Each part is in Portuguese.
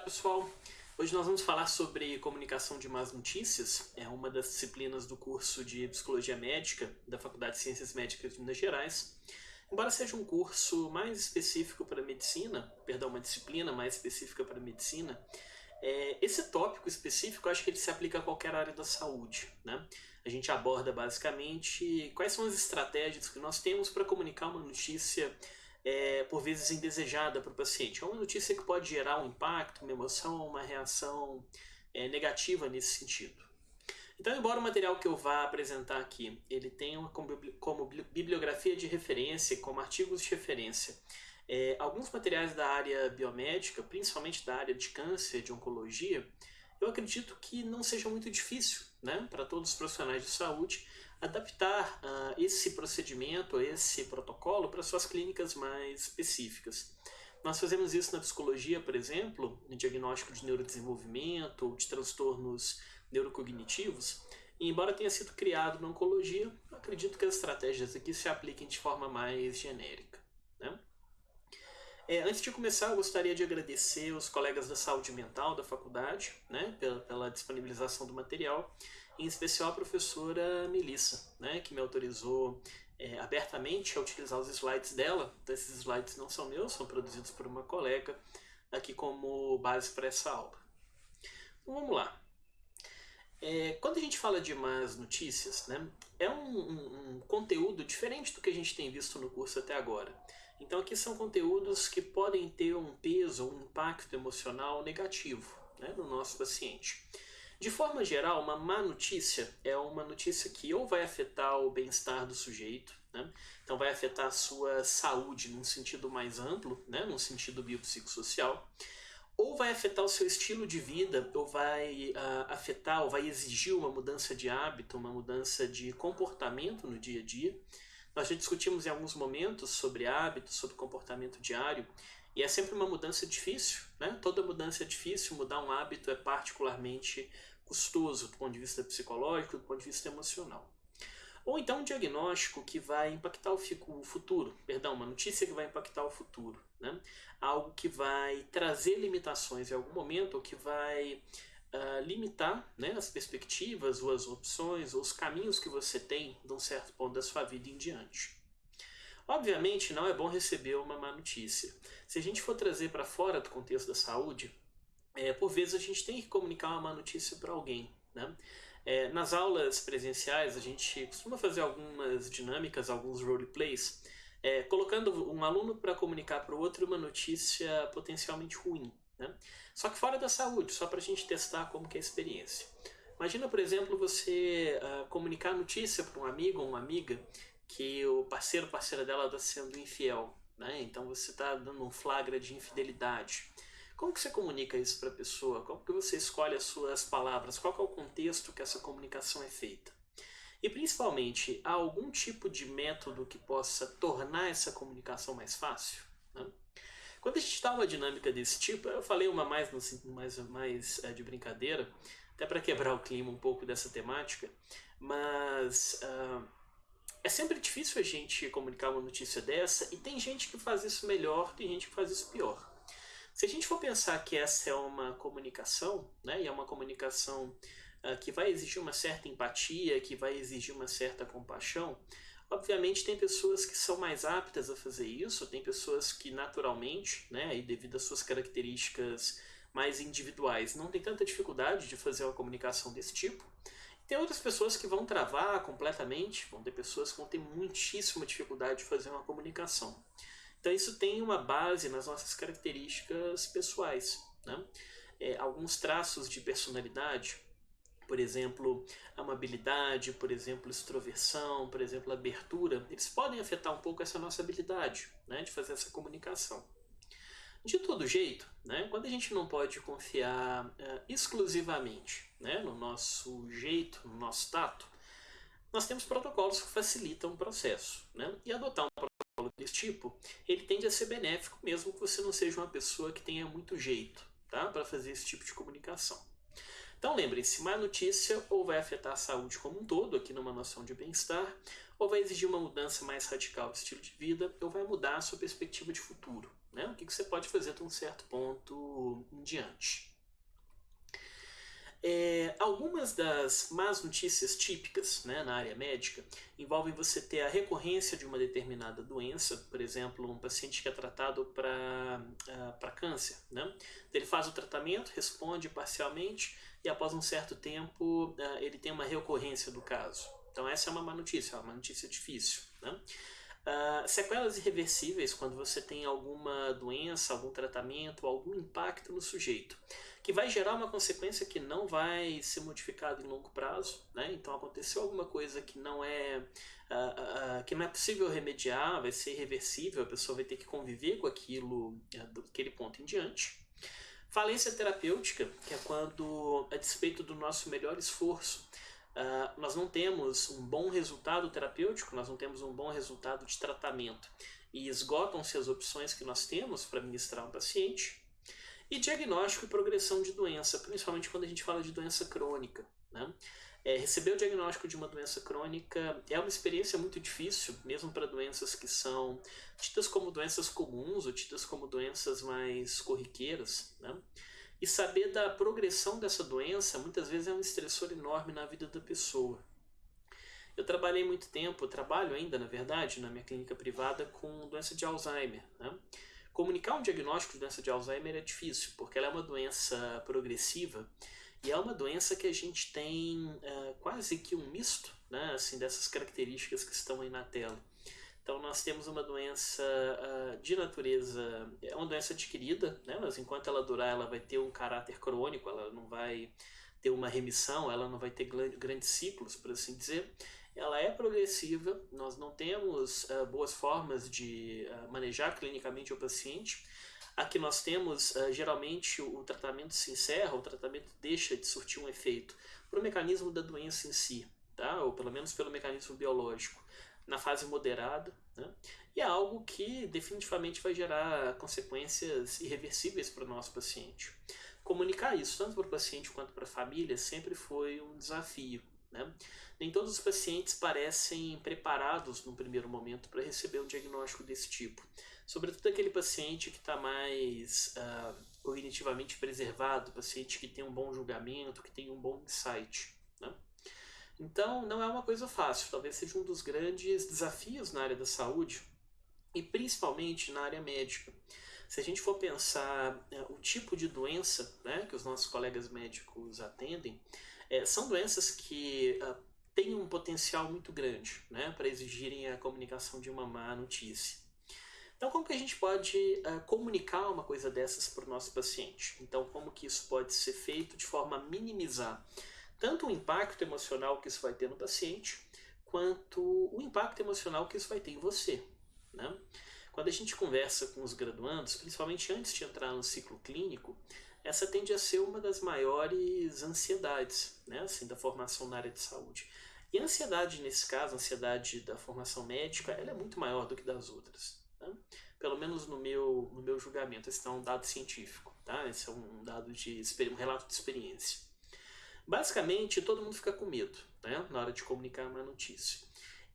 pessoal! Hoje nós vamos falar sobre comunicação de más notícias. É uma das disciplinas do curso de Psicologia Médica da Faculdade de Ciências Médicas de Minas Gerais. Embora seja um curso mais específico para medicina, uma disciplina mais específica para medicina, esse tópico específico eu acho que ele se aplica a qualquer área da saúde, né? A gente aborda basicamente quais são as estratégias que nós temos para comunicar uma notícia por vezes indesejada para o paciente. É uma notícia que pode gerar um impacto, uma emoção, uma reação negativa nesse sentido. Então, embora o material que eu vá apresentar aqui, ele tenha como bibliografia de referência, como artigos de referência, alguns materiais da área biomédica, principalmente da área de câncer, de oncologia, eu acredito que não seja muito difícil, né, para todos os profissionais de saúde adaptar esse procedimento, esse protocolo para suas clínicas mais específicas. Nós fazemos isso na psicologia, por exemplo, no diagnóstico de neurodesenvolvimento ou de transtornos neurocognitivos, e embora tenha sido criado na oncologia, eu acredito que as estratégias aqui se apliquem de forma mais genérica, né? Antes de começar, eu gostaria de agradecer os colegas da saúde mental da faculdade, né, pela disponibilização do material, em especial a professora Melissa, né, que me autorizou abertamente a utilizar os slides dela. Então, esses slides não são meus, são produzidos por uma colega aqui como base para essa aula. Então, vamos lá. Quando a gente fala de más notícias, né, é um conteúdo diferente do que a gente tem visto no curso até agora. Então aqui são conteúdos que podem ter um peso, um impacto emocional negativo, né, no nosso paciente. De forma geral, uma má notícia é uma notícia que ou vai afetar o bem-estar do sujeito, né, então vai afetar a sua saúde num sentido mais amplo, né, num sentido biopsicossocial, ou vai afetar o seu estilo de vida, ou vai afetar, ou vai exigir uma mudança de hábito, uma mudança de comportamento no dia a dia. Nós já discutimos em alguns momentos sobre hábitos, sobre comportamento diário, e é sempre uma mudança difícil, né? Toda mudança é difícil, mudar um hábito é particularmente custoso do ponto de vista psicológico, do ponto de vista emocional. Ou então um diagnóstico que vai impactar o futuro, uma notícia que vai impactar o futuro, né? Algo que vai trazer limitações em algum momento, ou que vai limitar, né, as perspectivas, ou as opções, ou os caminhos que você tem de um certo ponto da sua vida em diante. Obviamente não é bom receber uma má notícia. Se a gente for trazer para fora do contexto da saúde, por vezes a gente tem que comunicar uma má notícia para alguém, né? Nas aulas presenciais a gente costuma fazer algumas dinâmicas, alguns roleplays, colocando um aluno para comunicar para o outro uma notícia potencialmente ruim, né? Só que fora da saúde, só para a gente testar como que é a experiência. Imagina, por exemplo, você comunicar a notícia para um amigo ou uma amiga que o parceiro ou parceira dela está sendo infiel, né? Então você está dando um flagra de infidelidade. Como que você comunica isso para a pessoa? Como que você escolhe as suas palavras? Qual que é o contexto que essa comunicação é feita? E principalmente, há algum tipo de método que possa tornar essa comunicação mais fácil, né? Quando a gente está numa dinâmica desse tipo, eu falei uma mais de brincadeira, até para quebrar o clima um pouco dessa temática, mas é sempre difícil a gente comunicar uma notícia dessa, e tem gente que faz isso melhor, tem gente que faz isso pior. Se a gente for pensar que essa é uma comunicação, né, e é uma comunicação que vai exigir uma certa empatia, que vai exigir uma certa compaixão, obviamente tem pessoas que são mais aptas a fazer isso, tem pessoas que naturalmente, né, e devido às suas características mais individuais, não tem tanta dificuldade de fazer uma comunicação desse tipo. Tem outras pessoas que vão travar completamente, vão ter pessoas que vão ter muitíssima dificuldade de fazer uma comunicação. Então isso tem uma base nas nossas características pessoais, né? Alguns traços de personalidade, por exemplo, amabilidade, por exemplo, extroversão, por exemplo, abertura, eles podem afetar um pouco essa nossa habilidade, né, de fazer essa comunicação. De todo jeito, né, quando a gente não pode confiar exclusivamente, né, no nosso jeito, no nosso tato, nós temos protocolos que facilitam o processo, né? E adotar um protocolo desse tipo, ele tende a ser benéfico mesmo que você não seja uma pessoa que tenha muito jeito, tá, para fazer esse tipo de comunicação. Então lembrem-se, má notícia ou vai afetar a saúde como um todo, aqui numa noção de bem-estar, ou vai exigir uma mudança mais radical de estilo de vida, ou vai mudar a sua perspectiva de futuro, né? O que você pode fazer de um certo ponto em diante. Algumas das más notícias típicas, né, na área médica envolvem você ter a recorrência de uma determinada doença, por exemplo, um paciente que é tratado para câncer. Né? Ele faz o tratamento, responde parcialmente e após um certo tempo ele tem uma recorrência do caso. Então essa é uma má notícia, uma notícia difícil. Né? Sequelas irreversíveis, quando você tem alguma doença, algum tratamento, algum impacto no sujeito, que vai gerar uma consequência que não vai ser modificada em longo prazo, né? Então aconteceu alguma coisa que não é possível remediar, vai ser irreversível, a pessoa vai ter que conviver com aquilo daquele ponto em diante. Falência terapêutica, que é quando, a despeito do nosso melhor esforço, nós não temos um bom resultado terapêutico, nós não temos um bom resultado de tratamento e esgotam-se as opções que nós temos para ministrar um paciente. E diagnóstico e progressão de doença, principalmente quando a gente fala de doença crônica. Né? Receber o diagnóstico de uma doença crônica é uma experiência muito difícil, mesmo para doenças que são tidas como doenças comuns ou tidas como doenças mais corriqueiras. Né? E saber da progressão dessa doença muitas vezes é um estressor enorme na vida da pessoa. Eu trabalhei muito tempo, trabalho ainda na verdade, na minha clínica privada com doença de Alzheimer. Né? Comunicar um diagnóstico de doença de Alzheimer é difícil, porque ela é uma doença progressiva e é uma doença que a gente tem quase que um misto, né, assim, dessas características que estão aí na tela. Então nós temos uma doença de natureza, é uma doença adquirida, né, mas enquanto ela durar ela vai ter um caráter crônico, ela não vai ter uma remissão, ela não vai ter grandes ciclos, por assim dizer. Ela é progressiva, nós não temos boas formas de manejar clinicamente o paciente. Aqui nós temos, geralmente, o tratamento se encerra, o tratamento deixa de surtir um efeito por um mecanismo da doença em si, tá? Ou pelo menos pelo mecanismo biológico, na fase moderada. Né? E é algo que definitivamente vai gerar consequências irreversíveis para o nosso paciente. Comunicar isso, tanto para o paciente quanto para a família, sempre foi um desafio. Né? Nem todos os pacientes parecem preparados no primeiro momento para receber um diagnóstico desse tipo. Sobretudo aquele paciente que está mais cognitivamente preservado, paciente que tem um bom julgamento, que tem um bom insight. Né? Então, não é uma coisa fácil, talvez seja um dos grandes desafios na área da saúde e principalmente na área médica. Se a gente for pensar o tipo de doença, né, que os nossos colegas médicos atendem, são doenças que têm um potencial muito grande, né, para exigirem a comunicação de uma má notícia. Então, como que a gente pode comunicar uma coisa dessas para o nosso paciente? Então, como que isso pode ser feito de forma a minimizar tanto o impacto emocional que isso vai ter no paciente, quanto o impacto emocional que isso vai ter em você. Né? Quando a gente conversa com os graduandos, principalmente antes de entrar no ciclo clínico, essa tende a ser uma das maiores ansiedades, né, assim, da formação na área de saúde. E a ansiedade, nesse caso, a ansiedade da formação médica, ela é muito maior do que das outras. Né? Pelo menos no meu julgamento. Esse é um dado científico. Tá? Esse é um dado um relato de experiência. Basicamente, todo mundo fica com medo, né, na hora de comunicar uma notícia.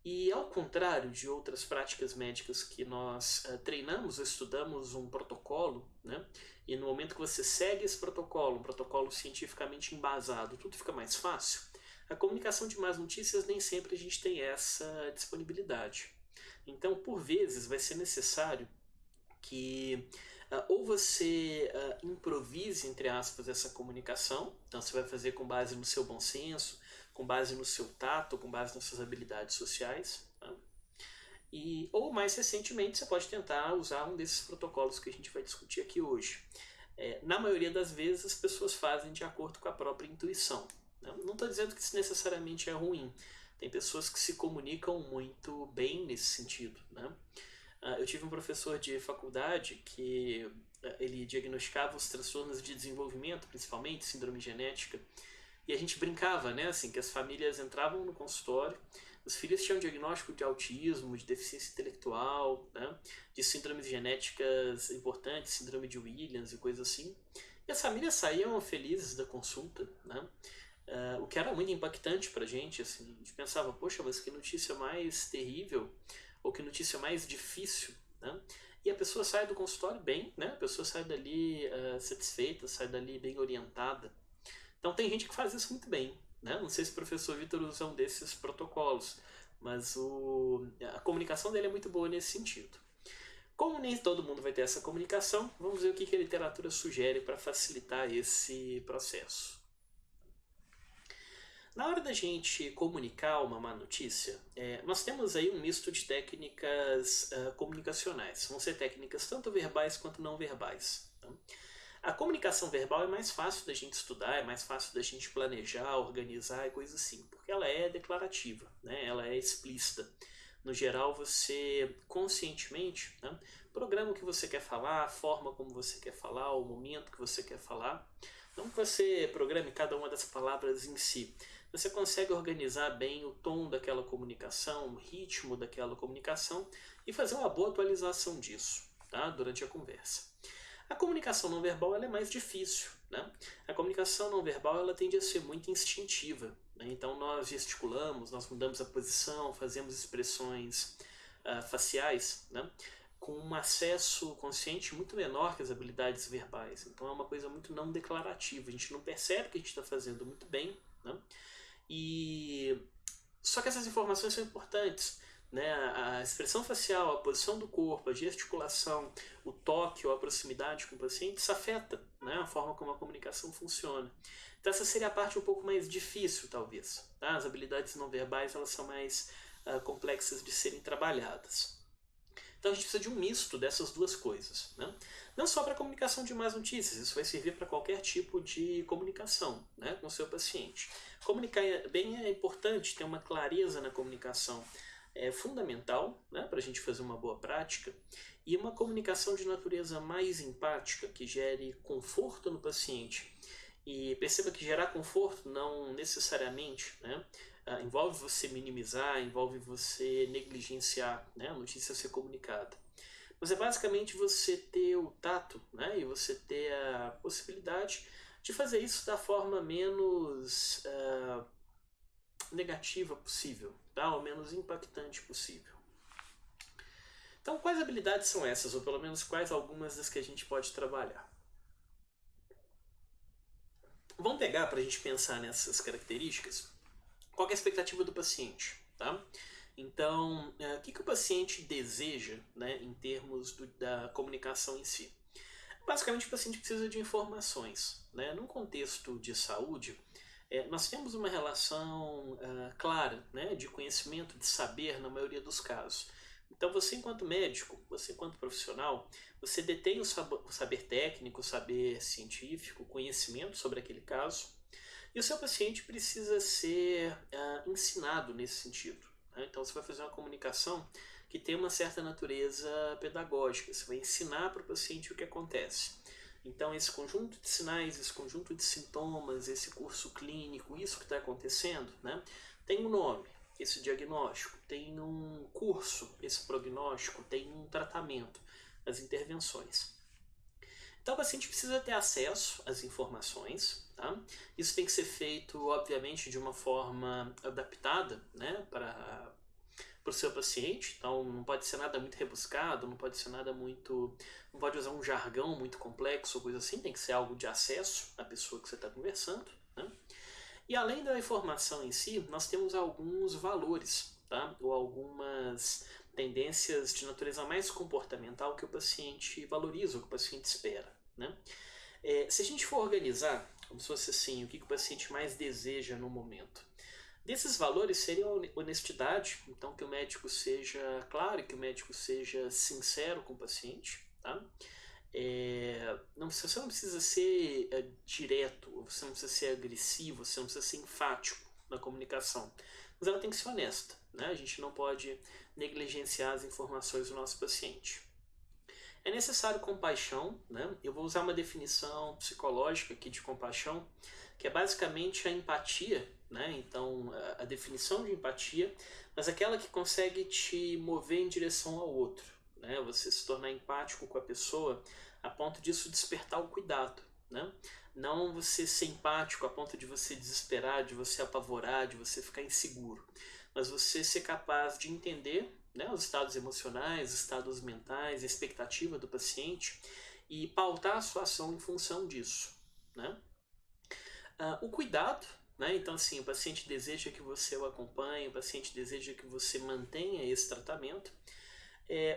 E ao contrário de outras práticas médicas que nós treinamos ou estudamos um protocolo, né, e no momento que você segue esse protocolo, um protocolo cientificamente embasado, tudo fica mais fácil, a comunicação de más notícias nem sempre a gente tem essa disponibilidade. Então, por vezes, vai ser necessário que ou você improvise, entre aspas, essa comunicação, então você vai fazer com base no seu bom senso, com base no seu tato, com base nas suas habilidades sociais, tá? Ou mais recentemente você pode tentar usar um desses protocolos que a gente vai discutir aqui hoje. Na maioria das vezes as pessoas fazem de acordo com a própria intuição. Né? Não estou dizendo que isso necessariamente é ruim, tem pessoas que se comunicam muito bem nesse sentido, né? Eu tive um professor de faculdade que ele diagnosticava os transtornos de desenvolvimento, principalmente síndrome genética, e a gente brincava, né, assim, que as famílias entravam no consultório, os filhos tinham diagnóstico de autismo, de deficiência intelectual, né, de síndromes genéticas importantes, síndrome de Williams e coisas assim, e as famílias saíam felizes da consulta, né, o que era muito impactante pra gente, assim, a gente pensava, poxa, mas que notícia mais terrível, ou que notícia mais difícil, né? e a pessoa sai do consultório bem, né? A pessoa sai dali satisfeita, sai dali bem orientada. Então tem gente que faz isso muito bem, né? Não sei se o professor Vitor usa um desses protocolos, mas a comunicação dele é muito boa nesse sentido. Como nem todo mundo vai ter essa comunicação, vamos ver o que a literatura sugere para facilitar esse processo. Na hora da gente comunicar uma má notícia, nós temos aí um misto de técnicas comunicacionais. Vão ser técnicas tanto verbais quanto não verbais. Tá? A comunicação verbal é mais fácil da gente estudar, é mais fácil da gente planejar, organizar e coisa assim, porque ela é declarativa, né? Ela é explícita. No geral, você conscientemente, né, programa o que você quer falar, a forma como você quer falar, o momento que você quer falar. Não que você programe cada uma das palavras em si. Você consegue organizar bem o tom daquela comunicação, o ritmo daquela comunicação e fazer uma boa atualização disso, tá, durante a conversa. A comunicação não verbal ela é mais difícil, né? A comunicação não verbal ela tende a ser muito instintiva, né? Então nós gesticulamos, nós mudamos a posição, fazemos expressões faciais, né? Com um acesso consciente muito menor que as habilidades verbais. Então é uma coisa muito não declarativa, a gente não percebe que a gente está fazendo muito bem, né? Só que essas informações são importantes, né? A expressão facial, a posição do corpo, a gesticulação, o toque ou a proximidade com o paciente, isso afeta, né, a forma como a comunicação funciona. Então essa seria a parte um pouco mais difícil, talvez. Tá? As habilidades não verbais elas são mais complexas de serem trabalhadas. Então a gente precisa de um misto dessas duas coisas, né? Não só para comunicação de más notícias, isso vai servir para qualquer tipo de comunicação, né, com o seu paciente. Comunicar bem é importante, ter uma clareza na comunicação é fundamental, né, para a gente fazer uma boa prática, e uma comunicação de natureza mais empática, que gere conforto no paciente. E perceba que gerar conforto não necessariamente, né, envolve você minimizar, envolve você negligenciar, né, a notícia a ser comunicada. Mas é basicamente você ter o tato, né, e você ter a possibilidade de fazer isso da forma menos negativa possível, tá? Ou menos impactante possível. Então, quais habilidades são essas, ou pelo menos quais algumas das que a gente pode trabalhar? Vamos pegar para a gente pensar nessas características. Qual é a expectativa do paciente, tá? Então, o que o paciente deseja, né, em termos da comunicação em si? Basicamente, o paciente precisa de informações, né? Num contexto de saúde, nós temos uma relação clara, né, de conhecimento, de saber na maioria dos casos. Então você enquanto médico, você enquanto profissional, você detém o saber técnico, o saber científico, conhecimento sobre aquele caso, e o seu paciente precisa ser ensinado nesse sentido, né? Então você vai fazer uma comunicação que tem uma certa natureza pedagógica, você vai ensinar para o paciente o que acontece. Então esse conjunto de sinais, esse conjunto de sintomas, esse curso clínico, isso que está acontecendo, né, tem um nome, esse diagnóstico, tem um curso, esse prognóstico, tem um tratamento, as intervenções. Então o paciente precisa ter acesso às informações, tá? Isso tem que ser feito, obviamente, de uma forma adaptada, né, para o seu paciente. Então não pode ser nada muito rebuscado, não pode ser nada muito... não pode usar um jargão muito complexo ou coisa assim, tem que ser algo de acesso à pessoa que você está conversando, né? E além da informação em si, nós temos alguns valores, tá? Ou algumas tendências de natureza mais comportamental que o paciente valoriza, o que o paciente espera, né? Se a gente for organizar, como se fosse assim, o que o paciente mais deseja no momento, desses valores seria a honestidade, então que o médico seja claro, que o médico seja sincero com o paciente, tá? Você não precisa ser direto, você não precisa ser agressivo, você não precisa ser enfático na comunicação, mas ela tem que ser honesta, né? A gente não pode negligenciar as informações do nosso paciente. É necessário compaixão, né? Eu vou usar uma definição psicológica aqui de compaixão, que é basicamente a empatia, né? Então, a definição de empatia, mas aquela que consegue te mover em direção ao outro, né? Você se tornar empático com a pessoa a ponto disso despertar o cuidado, né? Não você ser empático a ponto de você desesperar, de você apavorar, de você ficar inseguro, mas você ser capaz de entender, né, os estados emocionais, os estados mentais, a expectativa do paciente e pautar a sua ação em função disso, né? O cuidado, né? Então, assim, o paciente deseja que você o acompanhe, o paciente deseja que você mantenha esse tratamento.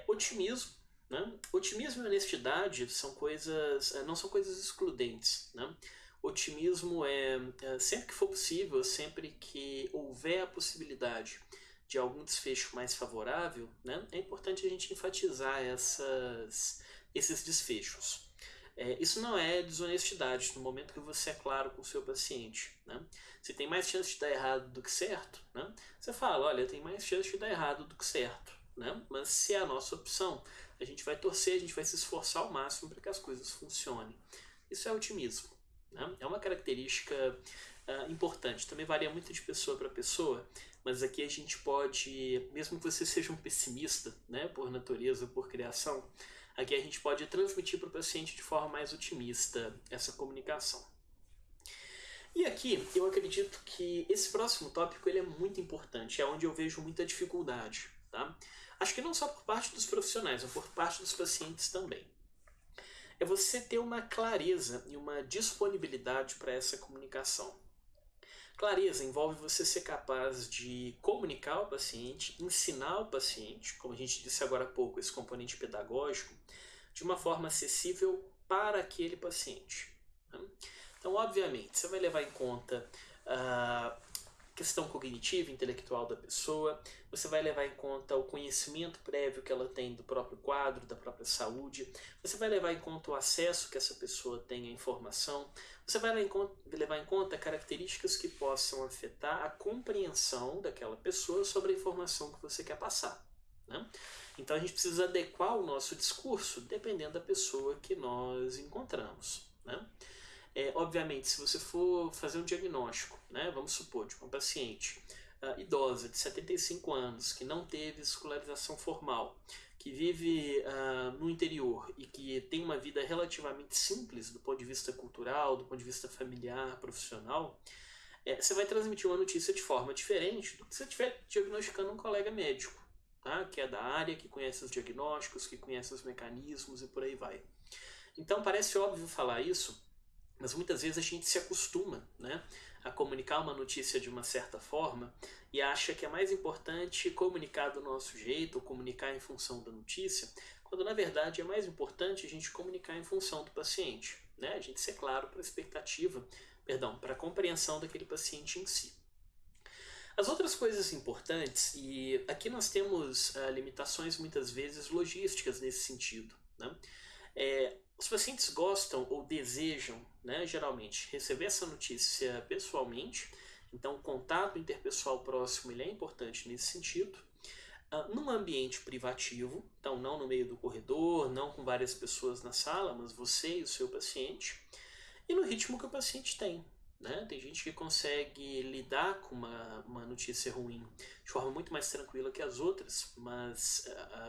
Otimismo, né? Otimismo e honestidade são coisas, não são coisas excludentes, né? Otimismo sempre que for possível, sempre que houver a possibilidade de algum desfecho mais favorável, né? É importante a gente enfatizar esses desfechos. Isso não é desonestidade no momento que você é claro com o seu paciente, né? Se tem mais chance de dar errado do que certo, né? Você fala, olha, tem mais chance de dar errado do que certo, né? Mas se é a nossa opção, a gente vai torcer, a gente vai se esforçar ao máximo para que as coisas funcionem. Isso é otimismo, né? É uma característica importante. Também varia muito de pessoa para pessoa, mas aqui a gente pode, mesmo que você seja um pessimista, né, por natureza, por criação, aqui a gente pode transmitir para o paciente de forma mais otimista essa comunicação. E aqui eu acredito que esse próximo tópico ele é muito importante, é onde eu vejo muita dificuldade, tá? Acho que não só por parte dos profissionais, mas por parte dos pacientes também. É você ter uma clareza e uma disponibilidade para essa comunicação. Clareza envolve você ser capaz de comunicar ao paciente, ensinar o paciente, como a gente disse agora há pouco, esse componente pedagógico, de uma forma acessível para aquele paciente, né? Então, obviamente, você vai levar em conta a questão cognitiva, intelectual da pessoa, você vai levar em conta o conhecimento prévio que ela tem do próprio quadro, da própria saúde, você vai levar em conta o acesso que essa pessoa tem à informação, você vai levar em conta características que possam afetar a compreensão daquela pessoa sobre a informação que você quer passar, né? Então a gente precisa adequar o nosso discurso dependendo da pessoa que nós encontramos, né? Obviamente, se você for fazer um diagnóstico, né, vamos supor, de uma paciente idosa de 75 anos, que não teve escolarização formal, que vive no interior e que tem uma vida relativamente simples do ponto de vista cultural, do ponto de vista familiar, profissional, você vai transmitir uma notícia de forma diferente do que se você estiver diagnosticando um colega médico, tá, que é da área, que conhece os diagnósticos, que conhece os mecanismos e por aí vai. Então parece óbvio falar isso, mas muitas vezes a gente se acostuma, né, a comunicar uma notícia de uma certa forma e acha que é mais importante comunicar do nosso jeito ou comunicar em função da notícia, quando na verdade é mais importante a gente comunicar em função do paciente, né? A gente ser claro para a expectativa, para a compreensão daquele paciente em si. As outras coisas importantes, e aqui nós temos limitações muitas vezes logísticas nesse sentido, né? Os pacientes gostam ou desejam, né, geralmente, receber essa notícia pessoalmente, então o contato interpessoal próximo ele é importante nesse sentido, num ambiente privativo, então não no meio do corredor, não com várias pessoas na sala, mas você e o seu paciente, e no ritmo que o paciente tem, né? Tem gente que consegue lidar com uma notícia ruim de forma muito mais tranquila que as outras, mas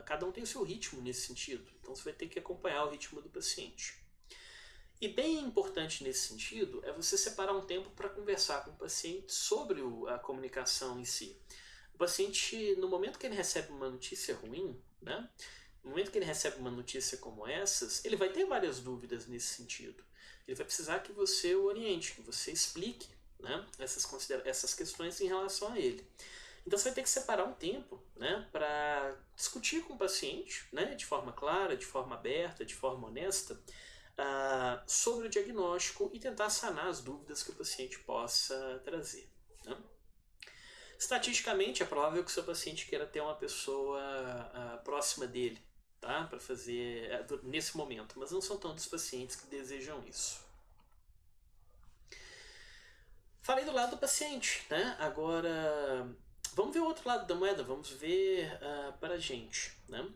cada um tem o seu ritmo nesse sentido, então você vai ter que acompanhar o ritmo do paciente. E bem importante nesse sentido é você separar um tempo para conversar com o paciente sobre a comunicação em si. O paciente, no momento que ele recebe uma notícia ruim, né? No momento que ele recebe uma notícia como essas, ele vai ter várias dúvidas nesse sentido. Ele vai precisar que você o oriente, que você explique, né, essas questões em relação a ele. Então você vai ter que separar um tempo, né, para discutir com o paciente, né, de forma clara, de forma aberta, de forma honesta, sobre o diagnóstico e tentar sanar as dúvidas que o paciente possa trazer, né? Estatisticamente, é provável que o seu paciente queira ter uma pessoa próxima dele, tá, para fazer nesse momento, mas não são tantos pacientes que desejam isso. Falei do lado do paciente, né? Agora vamos ver o outro lado da moeda, vamos ver para a gente, né?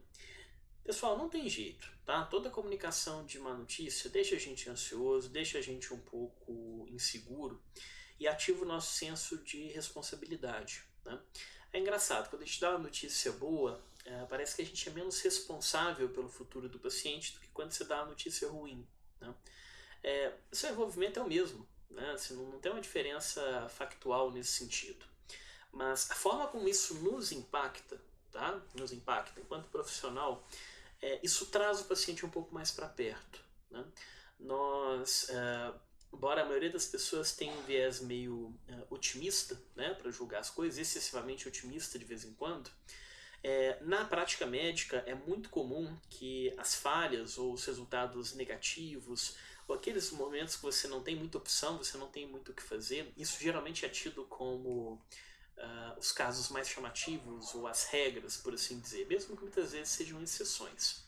Pessoal, não tem jeito, tá? Toda comunicação de má notícia deixa a gente ansioso, deixa a gente um pouco inseguro e ativa o nosso senso de responsabilidade, né? É engraçado, quando a gente dá uma notícia boa, parece que a gente é menos responsável pelo futuro do paciente do que quando você dá uma notícia ruim, né? O seu envolvimento é o mesmo, né? Assim, não tem uma diferença factual nesse sentido. Mas a forma como isso nos impacta, tá? Nos impacta. Enquanto profissional, isso traz o paciente um pouco mais para perto, né? Nós, embora a maioria das pessoas tenha um viés meio otimista, né, para julgar as coisas, excessivamente otimista de vez em quando, na prática médica é muito comum que as falhas ou os resultados negativos, ou aqueles momentos que você não tem muita opção, você não tem muito o que fazer, isso geralmente é tido como os casos mais chamativos ou as regras, por assim dizer, mesmo que muitas vezes sejam exceções.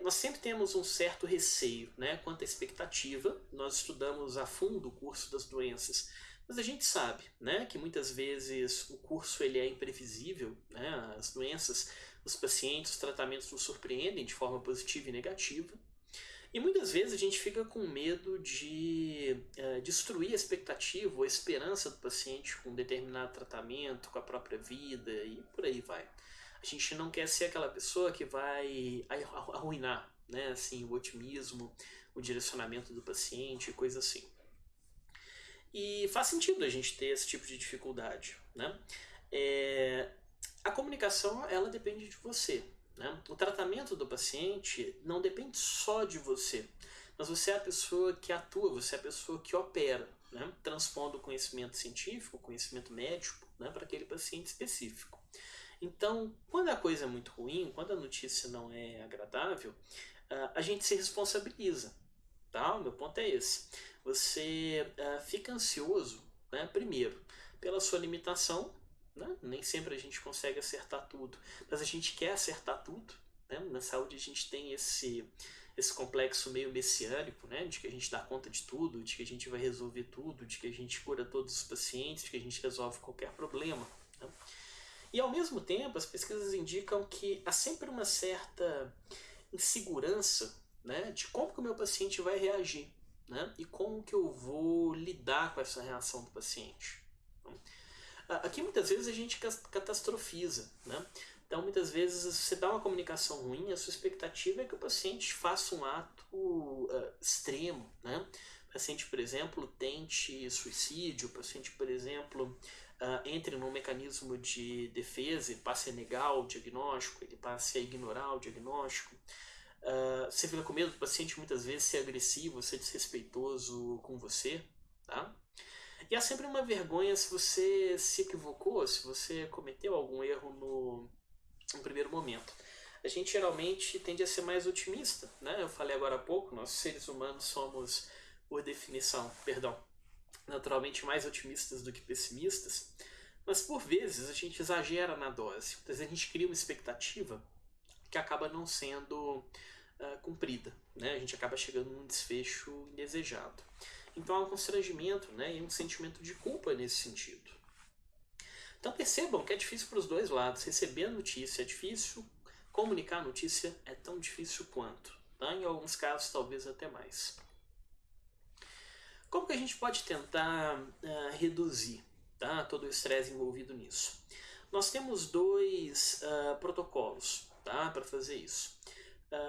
Nós sempre temos um certo receio, né, quanto à expectativa. Nós estudamos a fundo o curso das doenças, mas a gente sabe, né, que muitas vezes o curso ele é imprevisível, né, as doenças, os pacientes, os tratamentos nos surpreendem de forma positiva e negativa. E muitas vezes a gente fica com medo de destruir a expectativa ou a esperança do paciente com um determinado tratamento, com a própria vida e por aí vai. A gente não quer ser aquela pessoa que vai arruinar, né, assim, o otimismo, o direcionamento do paciente, coisa assim. E faz sentido a gente ter esse tipo de dificuldade, né? A comunicação, ela depende de você, né? O tratamento do paciente não depende só de você, mas você é a pessoa que atua, você é a pessoa que opera, né? Transpondo o conhecimento científico, o conhecimento médico, né, para aquele paciente específico. Então, quando a coisa é muito ruim, quando a notícia não é agradável, a gente se responsabiliza, tá? O meu ponto é esse. Você fica ansioso, né, primeiro, pela sua limitação, né? Nem sempre a gente consegue acertar tudo, mas a gente quer acertar tudo, né? Na saúde a gente tem esse complexo meio messiânico, né? De que a gente dá conta de tudo, de que a gente vai resolver tudo, de que a gente cura todos os pacientes, de que a gente resolve qualquer problema, né? E ao mesmo tempo, as pesquisas indicam que há sempre uma certa insegurança, né, de como que o meu paciente vai reagir, né, e como que eu vou lidar com essa reação do paciente. Aqui muitas vezes a gente catastrofiza, né? Então muitas vezes você dá uma comunicação ruim, a sua expectativa é que o paciente faça um ato extremo, né? O paciente, por exemplo, tente suicídio, o paciente, por exemplo, entre num mecanismo de defesa e passe a negar o diagnóstico, ele passe a ignorar o diagnóstico. Você fica com medo do paciente muitas vezes ser agressivo, ser desrespeitoso com você, tá? E há sempre uma vergonha se você se equivocou, se você cometeu algum erro no primeiro momento. A gente geralmente tende a ser mais otimista, né? Eu falei agora há pouco, nós seres humanos somos, por definição, naturalmente mais otimistas do que pessimistas, mas por vezes a gente exagera na dose. Às vezes a gente cria uma expectativa que acaba não sendo cumprida, né? A gente acaba chegando num desfecho indesejado. Então há um constrangimento, né, e um sentimento de culpa nesse sentido. Então percebam que é difícil para os dois lados. Receber a notícia é difícil, comunicar a notícia é tão difícil quanto. Tá? Em alguns casos, talvez até mais. Como que a gente pode tentar reduzir, tá, todo o estresse envolvido nisso? Nós temos dois protocolos, tá, para fazer isso.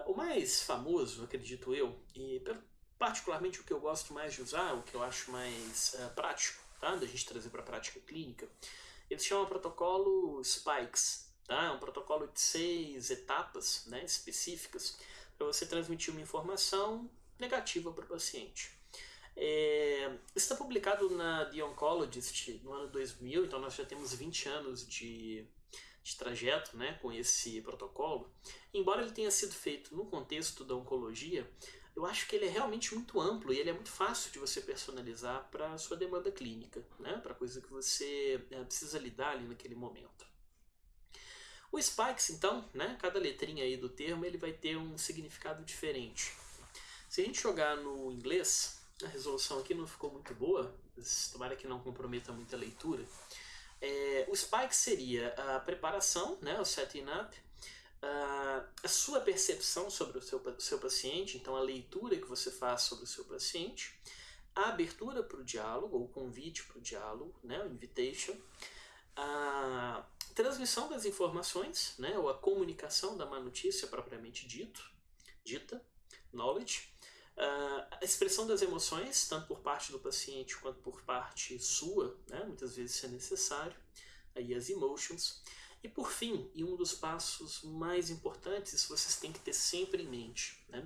O mais famoso, acredito eu, e particularmente o que eu gosto mais de usar, o que eu acho mais prático, tá, da gente trazer para a prática clínica, ele se chama protocolo SPIKES, tá? É um protocolo de 6 etapas, né, específicas para você transmitir uma informação negativa para o paciente. Está publicado na The Oncologist no ano 2000, então nós já temos 20 anos de trajeto, né, com esse protocolo. Embora ele tenha sido feito no contexto da oncologia, eu acho que ele é realmente muito amplo e ele é muito fácil de você personalizar para a sua demanda clínica, né, para a coisa que você precisa lidar ali naquele momento. O SPIKES, então, né, cada letrinha aí do termo ele vai ter um significado diferente. Se a gente jogar no inglês, a resolução aqui não ficou muito boa, tomara que não comprometa muita leitura. O SPIKES seria a preparação, né, o setting up, a sua percepção sobre o seu paciente, então a leitura que você faz sobre o seu paciente, a abertura para o diálogo, ou o convite para o diálogo, né, o invitation, a transmissão das informações, né, ou a comunicação da má notícia propriamente dita, knowledge, a expressão das emoções, tanto por parte do paciente quanto por parte sua, né, muitas vezes isso é necessário, aí as emotions, E por fim, e um dos passos mais importantes, vocês têm que ter sempre em mente, né,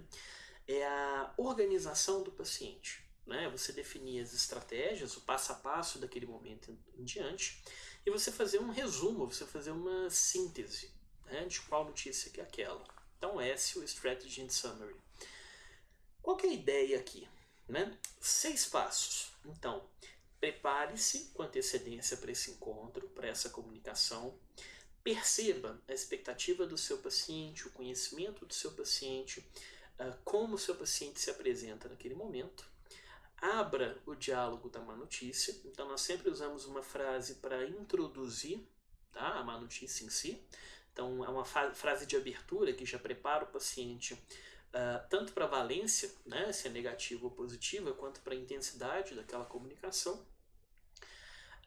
é a organização do paciente. Né? Você definir as estratégias, o passo a passo daquele momento em diante, e você fazer um resumo, você fazer uma síntese, né, de qual notícia que é aquela. Então, esse é o Strategy and Summary. Qual que é a ideia aqui? Né? 6 passos. Então, prepare-se com antecedência para esse encontro, para essa comunicação. Perceba a expectativa do seu paciente, o conhecimento do seu paciente, como o seu paciente se apresenta naquele momento. Abra o diálogo da má notícia. Então, nós sempre usamos uma frase para introduzir, tá, a má notícia em si. Então, é uma frase de abertura que já prepara o paciente tanto para a valência, né, se é negativa ou positiva, quanto para a intensidade daquela comunicação.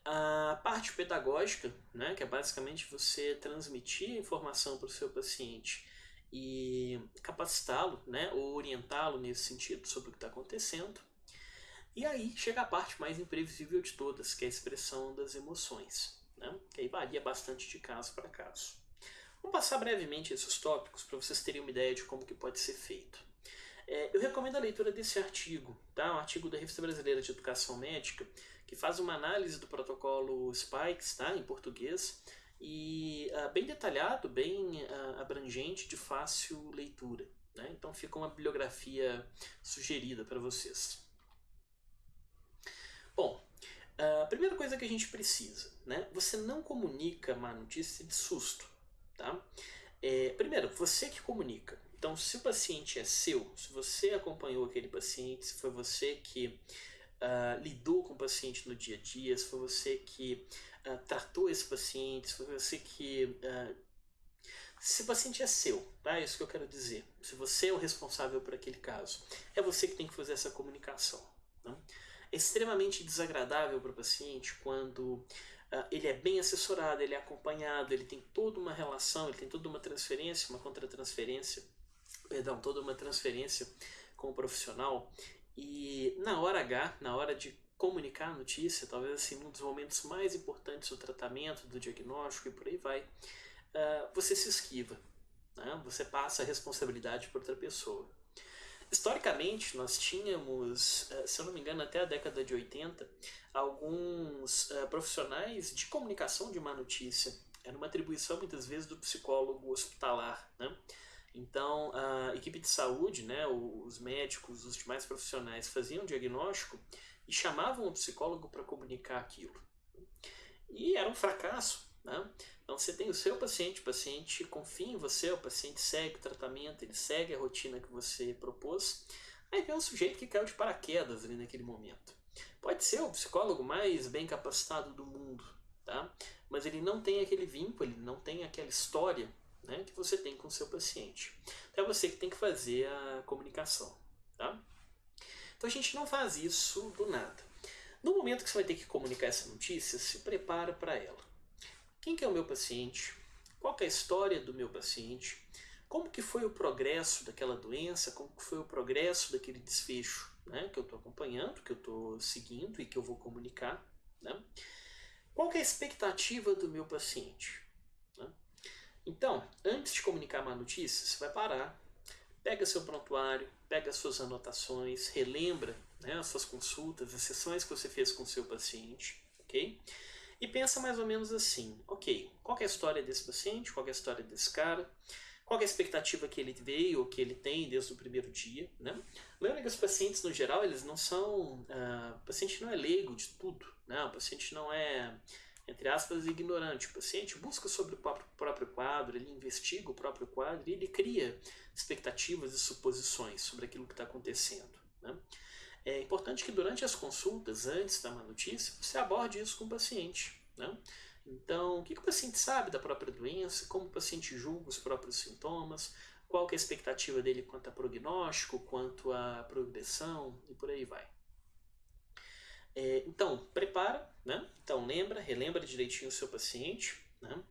A parte pedagógica, né, que é basicamente você transmitir a informação para o seu paciente e capacitá-lo, né, ou orientá-lo nesse sentido sobre o que está acontecendo. E aí chega a parte mais imprevisível de todas, que é a expressão das emoções, né, que aí varia bastante de caso para caso. Vamos passar brevemente esses tópicos para vocês terem uma ideia de como que pode ser feito. Eu recomendo a leitura desse artigo, tá? Um artigo da Revista Brasileira de Educação Médica, que faz uma análise do protocolo SPIKES, tá? Em português, e bem detalhado, bem abrangente, de fácil leitura. Né? Então fica uma bibliografia sugerida para vocês. Bom, a primeira coisa que a gente precisa, né? Você não comunica má notícia de susto. Tá? Primeiro, você que comunica. Então, se o paciente é seu, se você acompanhou aquele paciente, se foi você que lidou com o paciente no dia a dia, se foi você que tratou esse paciente, se foi você que... se o paciente é seu, tá? É isso que eu quero dizer. Se você é o responsável por aquele caso, é você que tem que fazer essa comunicação. Né? É extremamente desagradável para o paciente quando ele é bem assessorado, ele é acompanhado, ele tem toda uma relação, ele tem toda uma transferência, uma contratransferência, toda uma transferência com o profissional, e na hora H, na hora de comunicar a notícia, talvez assim, um dos momentos mais importantes do tratamento, do diagnóstico e por aí vai, você se esquiva, né? Você passa a responsabilidade para outra pessoa. Historicamente, nós tínhamos, se eu não me engano, até a década de 80, alguns profissionais de comunicação de má notícia. Era uma atribuição, muitas vezes, do psicólogo hospitalar. Né? Então, a equipe de saúde, né, os médicos, os demais profissionais, faziam o diagnóstico e chamavam o psicólogo para comunicar aquilo. E era um fracasso. Né? Então você tem o seu paciente, o paciente confia em você, o paciente segue o tratamento, ele segue a rotina que você propôs, aí vem um sujeito que caiu de paraquedas ali naquele momento. Pode ser o psicólogo mais bem capacitado do mundo, tá? Mas ele não tem aquele vínculo, ele não tem aquela história, né, que você tem com o seu paciente. Então é você que tem que fazer a comunicação. Tá? Então a gente não faz isso do nada. No momento que você vai ter que comunicar essa notícia, se prepara para ela. Quem que é o meu paciente? Qual que é a história do meu paciente? Como que foi o progresso daquela doença? Como que foi o progresso daquele desfecho, né, que eu estou acompanhando, que eu estou seguindo e que eu vou comunicar? Né? Qual que é a expectativa do meu paciente? Né? Então, antes de comunicar a má notícia, você vai parar, pega seu prontuário, pega suas anotações, relembra, né, as suas consultas, as sessões que você fez com o seu paciente, ok? E pensa mais ou menos assim, ok, qual é a história desse paciente, qual é a história desse cara, qual é a expectativa que ele veio ou que ele tem desde o primeiro dia, né? Lembra que os pacientes, no geral, eles não são... o paciente não é leigo de tudo, né? O paciente não é, entre aspas, ignorante. O paciente busca sobre o próprio quadro, ele investiga o próprio quadro e ele cria expectativas e suposições sobre aquilo que está acontecendo, né? É importante que durante as consultas, antes da má notícia, você aborde isso com o paciente. Né? Então, o que o paciente sabe da própria doença, como o paciente julga os próprios sintomas, qual que é a expectativa dele quanto a prognóstico, quanto a progressão e por aí vai. Então, prepara, né? Então relembra direitinho o seu paciente, né?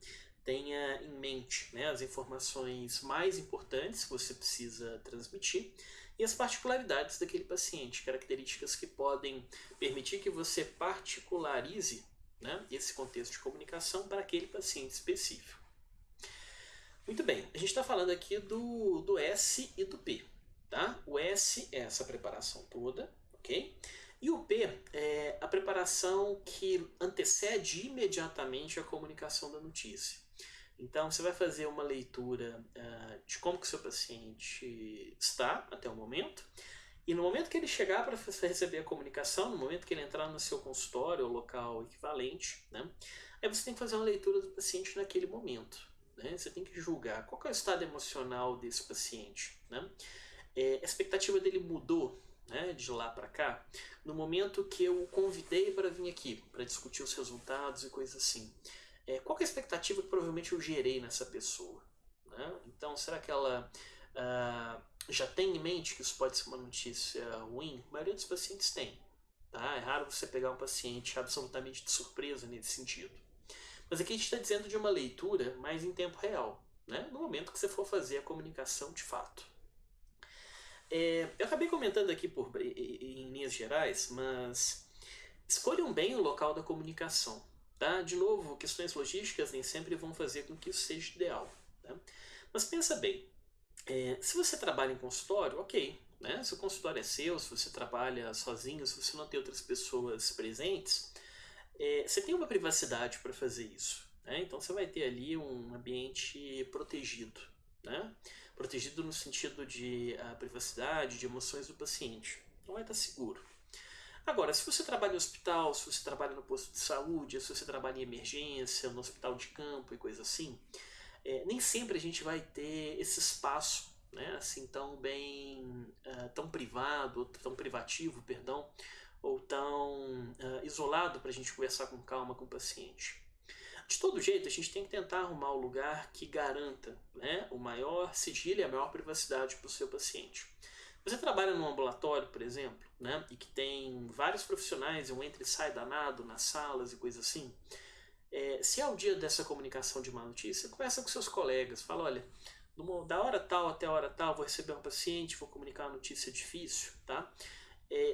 Tenha em mente, né, as informações mais importantes que você precisa transmitir e as particularidades daquele paciente, características que podem permitir que você particularize, né, esse contexto de comunicação para aquele paciente específico. Muito bem, a gente está falando aqui do S e do P, tá? O S é essa preparação toda, ok? E o P é a preparação que antecede imediatamente a comunicação da notícia. Então, você vai fazer uma leitura de como que o seu paciente está até o momento, e no momento que ele chegar para receber a comunicação, no momento que ele entrar no seu consultório ou local equivalente, né, aí você tem que fazer uma leitura do paciente naquele momento. Né? Você tem que julgar qual que é o estado emocional desse paciente. Né? A expectativa dele mudou, né, de lá para cá, no momento que eu o convidei para vir aqui, para discutir os resultados e coisas assim. Qual que é a expectativa que provavelmente eu gerei nessa pessoa? Né? Então, será que ela já tem em mente que isso pode ser uma notícia ruim? A maioria dos pacientes tem. Tá? É raro você pegar um paciente absolutamente de surpresa nesse sentido. Mas aqui a gente está dizendo de uma leitura mais em tempo real, né? No momento que você for fazer a comunicação de fato. Eu acabei comentando aqui em linhas gerais, mas escolham bem o local da comunicação. Tá? De novo, questões logísticas nem sempre vão fazer com que isso seja ideal. Tá? Mas pensa bem, se você trabalha em consultório, ok. Né? Se o consultório é seu, se você trabalha sozinho, se você não tem outras pessoas presentes, você tem uma privacidade para fazer isso. Né? Então você vai ter ali um ambiente protegido. Né? Protegido no sentido de privacidade, de emoções do paciente. Então vai estar seguro. Agora, se você trabalha no hospital, se você trabalha no posto de saúde, se você trabalha em emergência, no hospital de campo e coisa assim, nem sempre a gente vai ter esse espaço, né, assim tão privado, tão privativo, perdão, ou tão isolado para a gente conversar com calma com o paciente. De todo jeito, a gente tem que tentar arrumar um lugar que garanta, né, o maior sigilo e a maior privacidade para o seu paciente. Você trabalha num ambulatório, por exemplo, né, e que tem vários profissionais, um entra e sai danado nas salas e coisa assim, se é o dia dessa comunicação de má notícia, conversa com seus colegas, fala, olha, da hora tal até a hora tal, vou receber um paciente, vou comunicar uma notícia difícil, tá?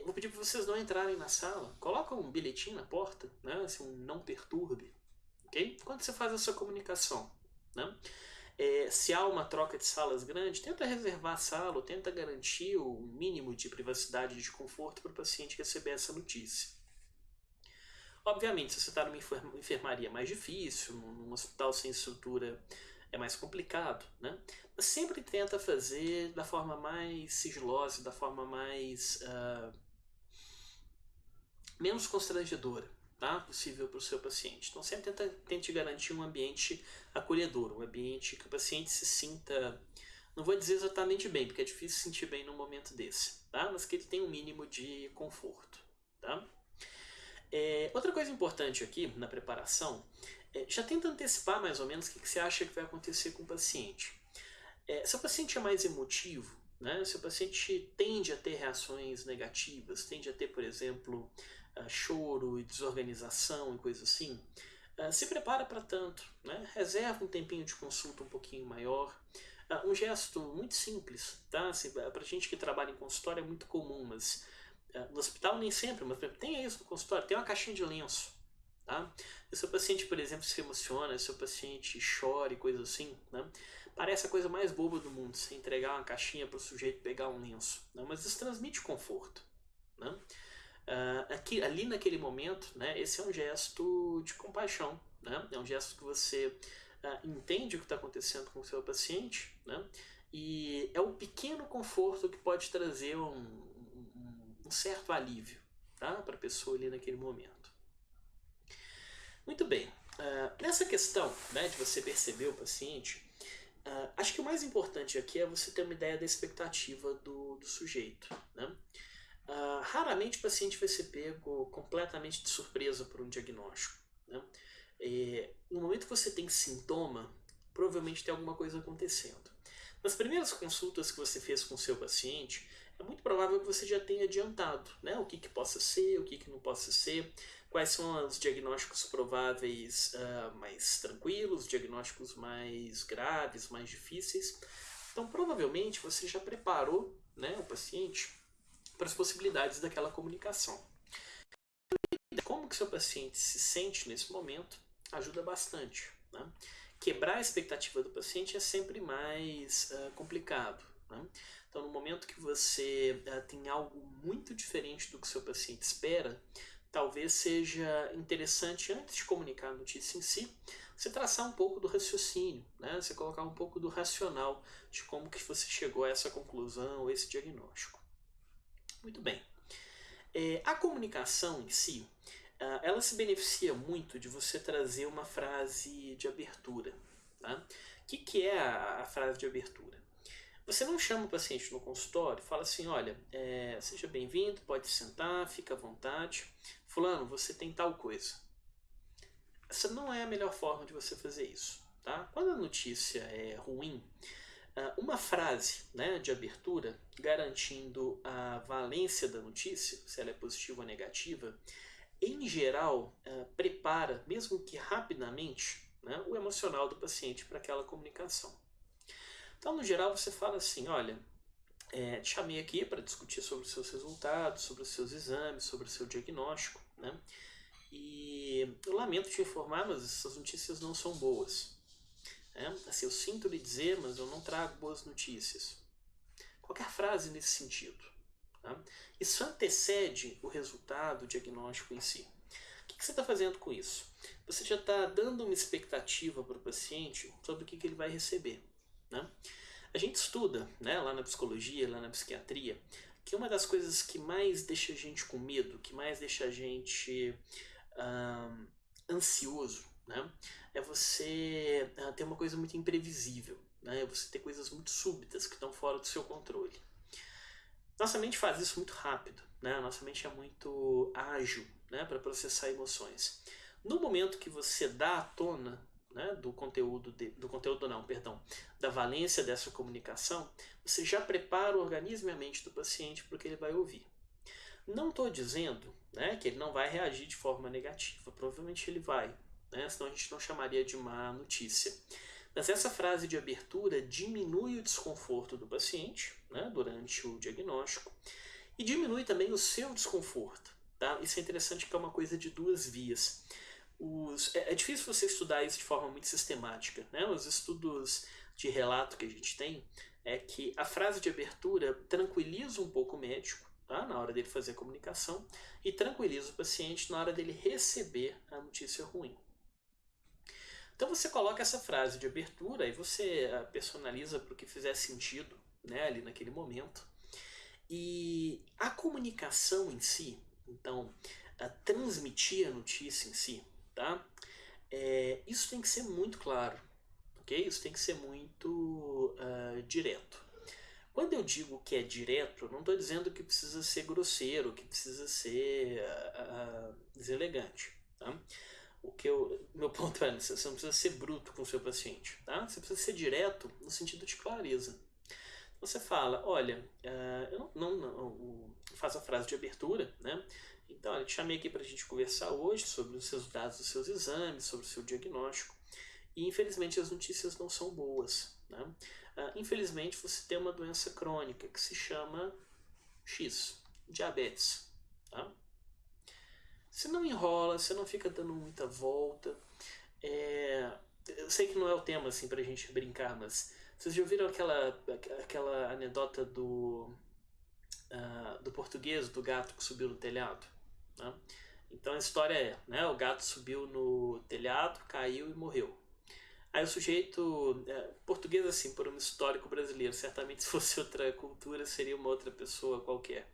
Vou pedir para vocês não entrarem na sala, coloca um bilhetinho na porta, né, assim, um não perturbe, ok? Quando você faz essa comunicação, né? Se há uma troca de salas grande, tenta reservar a sala ou tenta garantir o mínimo de privacidade e de conforto para o paciente receber essa notícia. Obviamente, se você está numa enfermaria mais difícil, num hospital sem estrutura é mais complicado, né? Mas sempre tenta fazer da forma mais sigilosa, da forma mais menos constrangedora, tá? Possível para o seu paciente. Então sempre tente garantir um ambiente acolhedor, um ambiente que o paciente se sinta, não vou dizer exatamente bem, porque é difícil se sentir bem num momento desse, tá? Mas que ele tenha um mínimo de conforto, tá? Outra coisa importante aqui na preparação, já tenta antecipar mais ou menos o que você acha que vai acontecer com o paciente. Se o paciente é mais emotivo, né, se o paciente tende a ter reações negativas, tende a ter, por exemplo, choro e desorganização e coisa assim, se prepara para tanto. Né? Reserva um tempinho de consulta um pouquinho maior. Um gesto muito simples, tá? Assim, para gente que trabalha em consultório é muito comum, mas no hospital nem sempre, mas tem isso no consultório, tem uma caixinha de lenço. Tá? Se o seu paciente, por exemplo, se emociona, se o seu paciente chora e coisa assim, né? Parece a coisa mais boba do mundo, você entregar uma caixinha para o sujeito pegar um lenço. Né? Mas isso transmite conforto. Né? Ali naquele momento, né, esse é um gesto de compaixão. Né? É um gesto que você entende o que está acontecendo com o seu paciente, né? E é o pequeno conforto que pode trazer um certo alívio, tá? Para a pessoa ali naquele momento. Muito bem. Nessa questão, né, de você perceber o paciente, acho que o mais importante aqui é você ter uma ideia da expectativa do sujeito. Né? Raramente o paciente vai ser pego completamente de surpresa por um diagnóstico. Né? No momento que você tem sintoma, provavelmente tem alguma coisa acontecendo. Nas primeiras consultas que você fez com o seu paciente, é muito provável que você já tenha adiantado, né? O que possa ser, o que não possa ser, quais são os diagnósticos prováveis mais tranquilos, diagnósticos mais graves, mais difíceis. Então, provavelmente, você já preparou, né, o paciente para as possibilidades daquela comunicação. Como que seu paciente se sente nesse momento ajuda bastante. Né? quebrar a expectativa do paciente é sempre mais complicado, né? Então, no momento que você tem algo muito diferente do que o seu paciente espera, talvez seja interessante, antes de comunicar a notícia em si, você traçar um pouco do raciocínio, né? Você colocar um pouco do racional de como que você chegou a essa conclusão, a esse diagnóstico. Muito bem. A comunicação em si, ela se beneficia muito de você trazer uma frase de abertura. Tá? O que é a frase de abertura? Você não chama o paciente no consultório e fala assim, olha, seja bem-vindo, pode sentar, fica à vontade. Fulano, você tem tal coisa. Essa não é a melhor forma de você fazer isso. Tá? Quando a notícia é ruim, uma frase, né, de abertura garantindo a valência da notícia, se ela é positiva ou negativa, em geral prepara, mesmo que rapidamente, né, o emocional do paciente para aquela comunicação. Então, no geral, você fala assim, olha, te chamei aqui para discutir sobre os seus resultados, sobre os seus exames, sobre o seu diagnóstico, né? E eu lamento te informar, mas essas notícias não são boas. Assim, eu sinto lhe dizer, mas eu não trago boas notícias. Qualquer frase nesse sentido. Tá? Isso antecede o resultado, o diagnóstico em si. O que você está fazendo com isso? Você já está dando uma expectativa para o paciente sobre o que ele vai receber. Né? A gente estuda, né, lá na psicologia, lá na psiquiatria, que uma das coisas que mais deixa a gente com medo, que mais deixa a gente ansioso, né, é você ter uma coisa muito imprevisível, né, é você ter coisas muito súbitas que estão fora do seu controle. Nossa mente faz isso muito rápido, né? Nossa mente é muito ágil, né, para processar emoções. No momento que você dá à tona, né, da valência dessa comunicação, você já prepara o organismo e a mente do paciente para o que ele vai ouvir. Não estou dizendo, né, que ele não vai reagir de forma negativa, provavelmente ele vai, né, senão a gente não chamaria de má notícia. Mas essa frase de abertura diminui o desconforto do paciente, né, durante o diagnóstico e diminui também o seu desconforto. Tá? Isso é interessante porque é uma coisa de duas vias. É difícil você estudar isso de forma muito sistemática. Né? Os estudos de relato que a gente tem é que a frase de abertura tranquiliza um pouco o médico, tá? Na hora dele fazer a comunicação, e tranquiliza o paciente na hora dele receber a notícia ruim. Então você coloca essa frase de abertura e você personaliza para o que fizer sentido, né, ali naquele momento. E a comunicação em si, então, transmitir a notícia em si, tá? Isso tem que ser muito claro, ok? Isso tem que ser muito direto. Quando eu digo que é direto, eu não estou dizendo que precisa ser grosseiro, que precisa ser deselegante, tá? Meu ponto é, você não precisa ser bruto com o seu paciente, tá? Você precisa ser direto no sentido de clareza. Você fala, olha, eu não faço a frase de abertura, né? Então, olha, te chamei aqui para a gente conversar hoje sobre os resultados dos seus exames, sobre o seu diagnóstico. E, infelizmente, as notícias não são boas, né? Infelizmente, você tem uma doença crônica que se chama X, diabetes, tá? Você não enrola, você não fica dando muita volta. Eu sei que não é o tema assim pra gente brincar, mas vocês já ouviram aquela anedota do português, do gato que subiu no telhado? Né? Então a história é, né, o gato subiu no telhado, caiu e morreu. Aí o sujeito, português assim, por um histórico brasileiro, certamente se fosse outra cultura seria uma outra pessoa qualquer.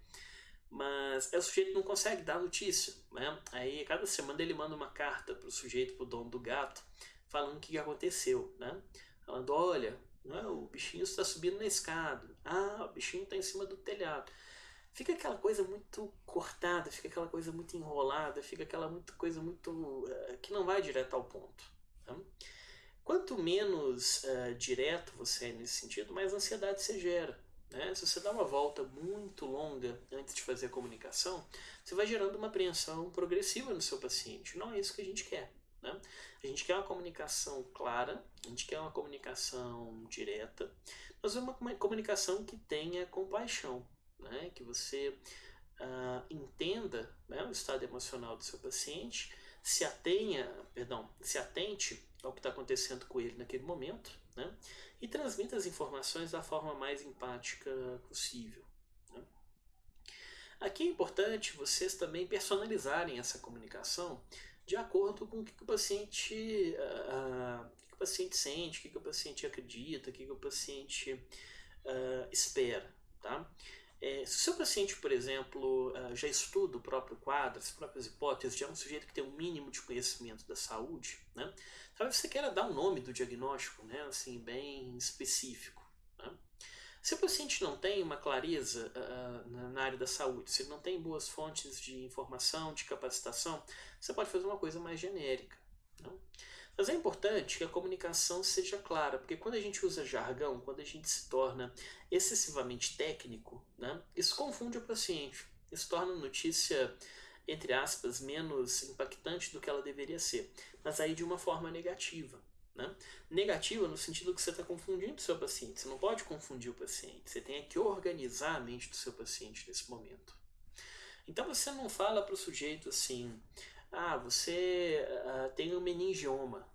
Mas o sujeito não consegue dar notícia, né? Aí cada semana ele manda uma carta pro sujeito, pro dono do gato, falando o que aconteceu, né? Falando, olha, né, o bichinho está subindo na escada, o bichinho está em cima do telhado. Fica aquela coisa muito cortada, fica aquela coisa muito enrolada, fica aquela coisa muito que não vai direto ao ponto. Tá? Quanto menos direto você é nesse sentido, mais ansiedade você gera. Né? Se você dá uma volta muito longa antes de fazer a comunicação, você vai gerando uma apreensão progressiva no seu paciente. Não é isso que a gente quer. Né? A gente quer uma comunicação clara, a gente quer uma comunicação direta, mas uma comunicação que tenha compaixão, né? Que você entenda, né, o estado emocional do seu paciente, se atente ao que está acontecendo com ele naquele momento, né? E transmita as informações da forma mais empática possível, né? Aqui é importante vocês também personalizarem essa comunicação de acordo com o que o paciente, o que o paciente sente, o que o paciente acredita, o que o paciente espera, tá? Se o seu paciente, por exemplo, já estuda o próprio quadro, as próprias hipóteses, já é um sujeito que tem um mínimo de conhecimento da saúde, né? Talvez você queira dar um nome do diagnóstico, né? Assim, bem específico, né? Se o paciente não tem uma clareza na área da saúde, se ele não tem boas fontes de informação, de capacitação, você pode fazer uma coisa mais genérica, né? Mas é importante que a comunicação seja clara, porque quando a gente usa jargão, quando a gente se torna excessivamente técnico, né, isso confunde o paciente. Isso torna a notícia, entre aspas, menos impactante do que ela deveria ser. Mas aí de uma forma negativa, né? Negativa no sentido que você está confundindo o seu paciente. Você não pode confundir o paciente. Você tem que organizar a mente do seu paciente nesse momento. Então você não fala para o sujeito assim: você tem um meningioma.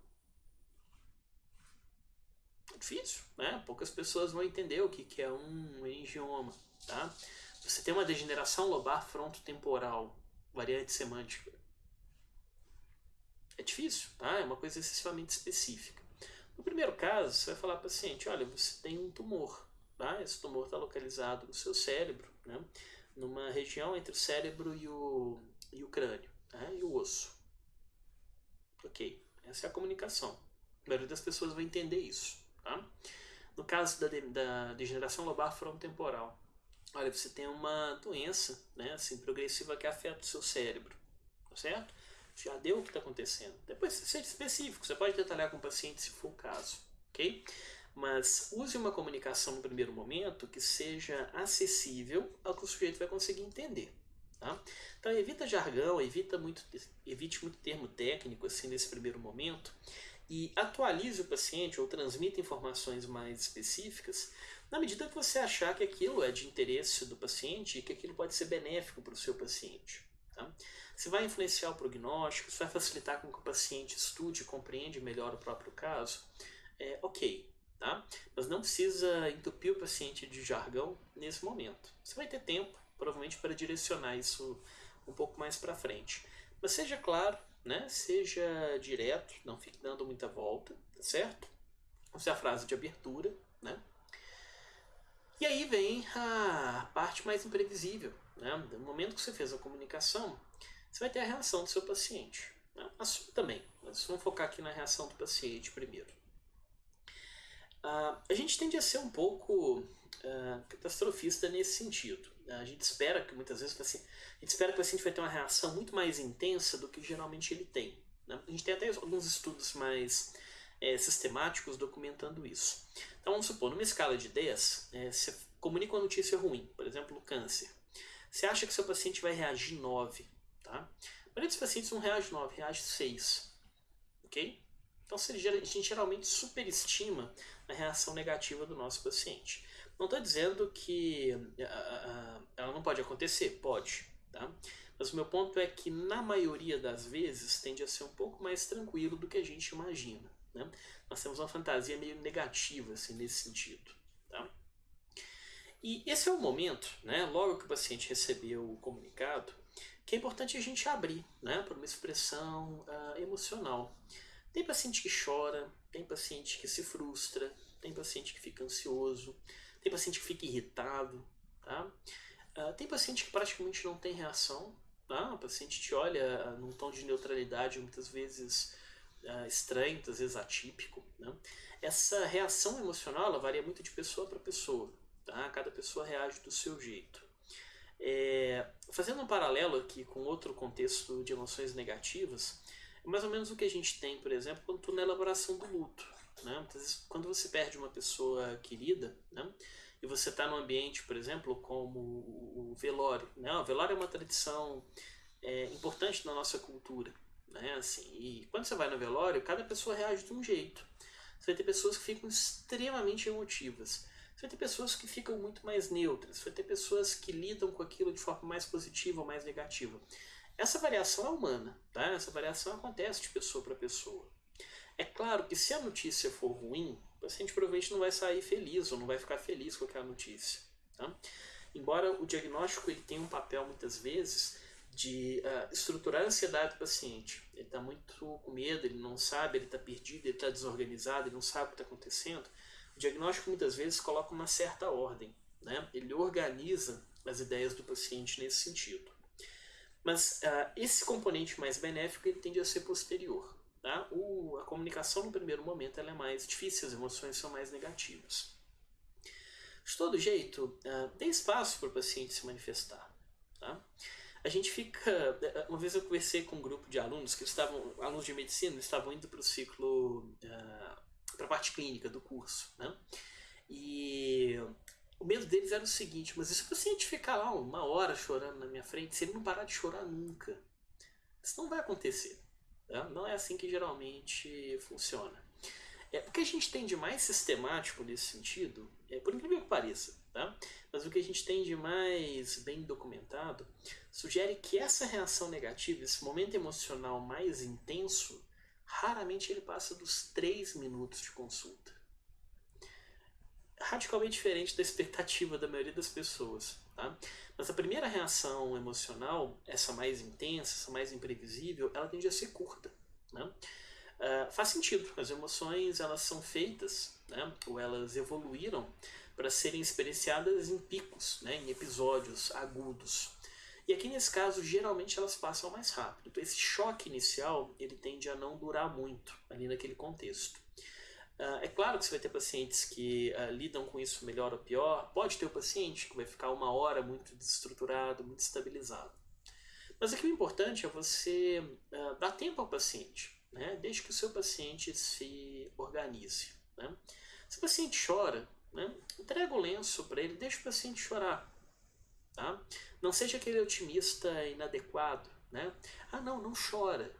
É difícil, né? Poucas pessoas vão entender o que é um meningioma, tá? Você tem uma degeneração lobar frontotemporal, variante semântica. É difícil, tá? É uma coisa excessivamente específica. No primeiro caso, você vai falar para o paciente: olha, você tem um tumor, tá? Esse tumor está localizado no seu cérebro, né? Numa região entre o cérebro e o crânio, né? E o osso. Ok, essa é a comunicação. A maioria das pessoas vai entender isso, tá? No caso da degeneração lobar frontotemporal, olha, você tem uma doença, né, assim, progressiva que afeta o seu cérebro, tá certo? Já deu o que está acontecendo. Depois, seja específico, você pode detalhar com o paciente se for o caso, ok? Mas use uma comunicação no primeiro momento que seja acessível ao que o sujeito vai conseguir entender, tá? Então evita jargão, evite muito termo técnico assim nesse primeiro momento e atualize o paciente ou transmita informações mais específicas na medida que você achar que aquilo é de interesse do paciente e que aquilo pode ser benéfico para o seu paciente, tá? Se vai influenciar o prognóstico, se vai facilitar com que o paciente estude e compreenda melhor o próprio caso, ok, tá? Mas não precisa entupir o paciente de jargão nesse momento. Você vai ter tempo, provavelmente, para direcionar isso um pouco mais para frente. Mas seja claro, né? Seja direto, não fique dando muita volta, tá certo? Essa é a frase de abertura, né? E aí vem a parte mais imprevisível, né? No momento que você fez a comunicação, você vai ter a reação do seu paciente, né? A sua também, mas vamos focar aqui na reação do paciente primeiro. A gente tende a ser um pouco catastrofista nesse sentido. A gente espera que muitas vezes a gente espera que o paciente vai ter uma reação muito mais intensa do que geralmente ele tem, né? A gente tem até alguns estudos mais sistemáticos documentando isso. Então vamos supor, numa escala de 10, você comunica uma notícia ruim, por exemplo, o câncer. Você acha que seu paciente vai reagir 9, tá? A maioria dos pacientes não reage 9, reage 6, ok? Então a gente geralmente superestima a reação negativa do nosso paciente. Não estou dizendo que ela não pode acontecer, pode, tá? Mas o meu ponto é que na maioria das vezes tende a ser um pouco mais tranquilo do que a gente imagina, né? Nós temos uma fantasia meio negativa assim, nesse sentido, tá? E esse é o momento, né, logo que o paciente recebeu o comunicado, que é importante a gente abrir, né, por uma expressão emocional. Tem paciente que chora, tem paciente que se frustra, tem paciente que fica ansioso, tem paciente que fica irritado, tá? Tem paciente que praticamente não tem reação, tá? O paciente te olha num tom de neutralidade muitas vezes estranho, muitas vezes atípico, né? Essa reação emocional ela varia muito de pessoa para pessoa, tá? Cada pessoa reage do seu jeito. Fazendo um paralelo aqui com outro contexto de emoções negativas, é mais ou menos o que a gente tem, por exemplo, quando estou na elaboração do luto, né? Muitas vezes, quando você perde uma pessoa querida, né? E você está num ambiente, por exemplo, como o velório, né? O velório é uma tradição importante na nossa cultura, né? Assim, e quando você vai no velório, cada pessoa reage de um jeito. Você vai ter pessoas que ficam extremamente emotivas. Você vai ter pessoas que ficam muito mais neutras. Você vai ter pessoas que lidam com aquilo de forma mais positiva ou mais negativa. Essa variação é humana, tá? Essa variação acontece de pessoa para pessoa. É claro que se a notícia for ruim, o paciente provavelmente não vai sair feliz ou não vai ficar feliz com aquela notícia. Tá? Embora o diagnóstico ele tenha um papel muitas vezes de estruturar a ansiedade do paciente. Ele está muito com medo, ele não sabe, ele está perdido, ele está desorganizado, ele não sabe o que está acontecendo. O diagnóstico muitas vezes coloca uma certa ordem, né? Ele organiza as ideias do paciente nesse sentido. Mas esse componente mais benéfico ele tende a ser posterior. Tá? A comunicação no primeiro momento ela é mais difícil, as emoções são mais negativas. De todo jeito, dê espaço para o paciente se manifestar. Tá? A gente fica... Uma vez eu conversei com um grupo de alunos que alunos de medicina, estavam indo para o ciclo, para a parte clínica do curso. Né? E o medo deles era o seguinte: mas e se o paciente ficar lá 1 hora chorando na minha frente, se ele não parar de chorar nunca? Isso não vai acontecer. Tá? Não é assim que geralmente funciona. O que a gente tem de mais sistemático nesse sentido, por incrível que pareça, tá? Mas o que a gente tem de mais bem documentado sugere que essa reação negativa, esse momento emocional mais intenso, raramente ele passa dos 3 minutos de consulta. Radicalmente diferente da expectativa da maioria das pessoas. Tá? Mas a primeira reação emocional, essa mais intensa, essa mais imprevisível, ela tende a ser curta. Né? Faz sentido, as emoções elas são feitas, né, ou elas evoluíram para serem experienciadas em picos, né, em episódios agudos. E aqui nesse caso, geralmente elas passam mais rápido. Então esse choque inicial ele tende a não durar muito ali naquele contexto. É claro que você vai ter pacientes que lidam com isso melhor ou pior. Pode ter o paciente que vai ficar 1 hora muito desestruturado, muito estabilizado. Mas aqui o importante é você dar tempo ao paciente, né? Desde que o seu paciente se organize. Né? Se o paciente chora, né? Entrega o lenço para ele, deixa o paciente chorar. Tá? Não seja aquele otimista inadequado. Né? Não chora.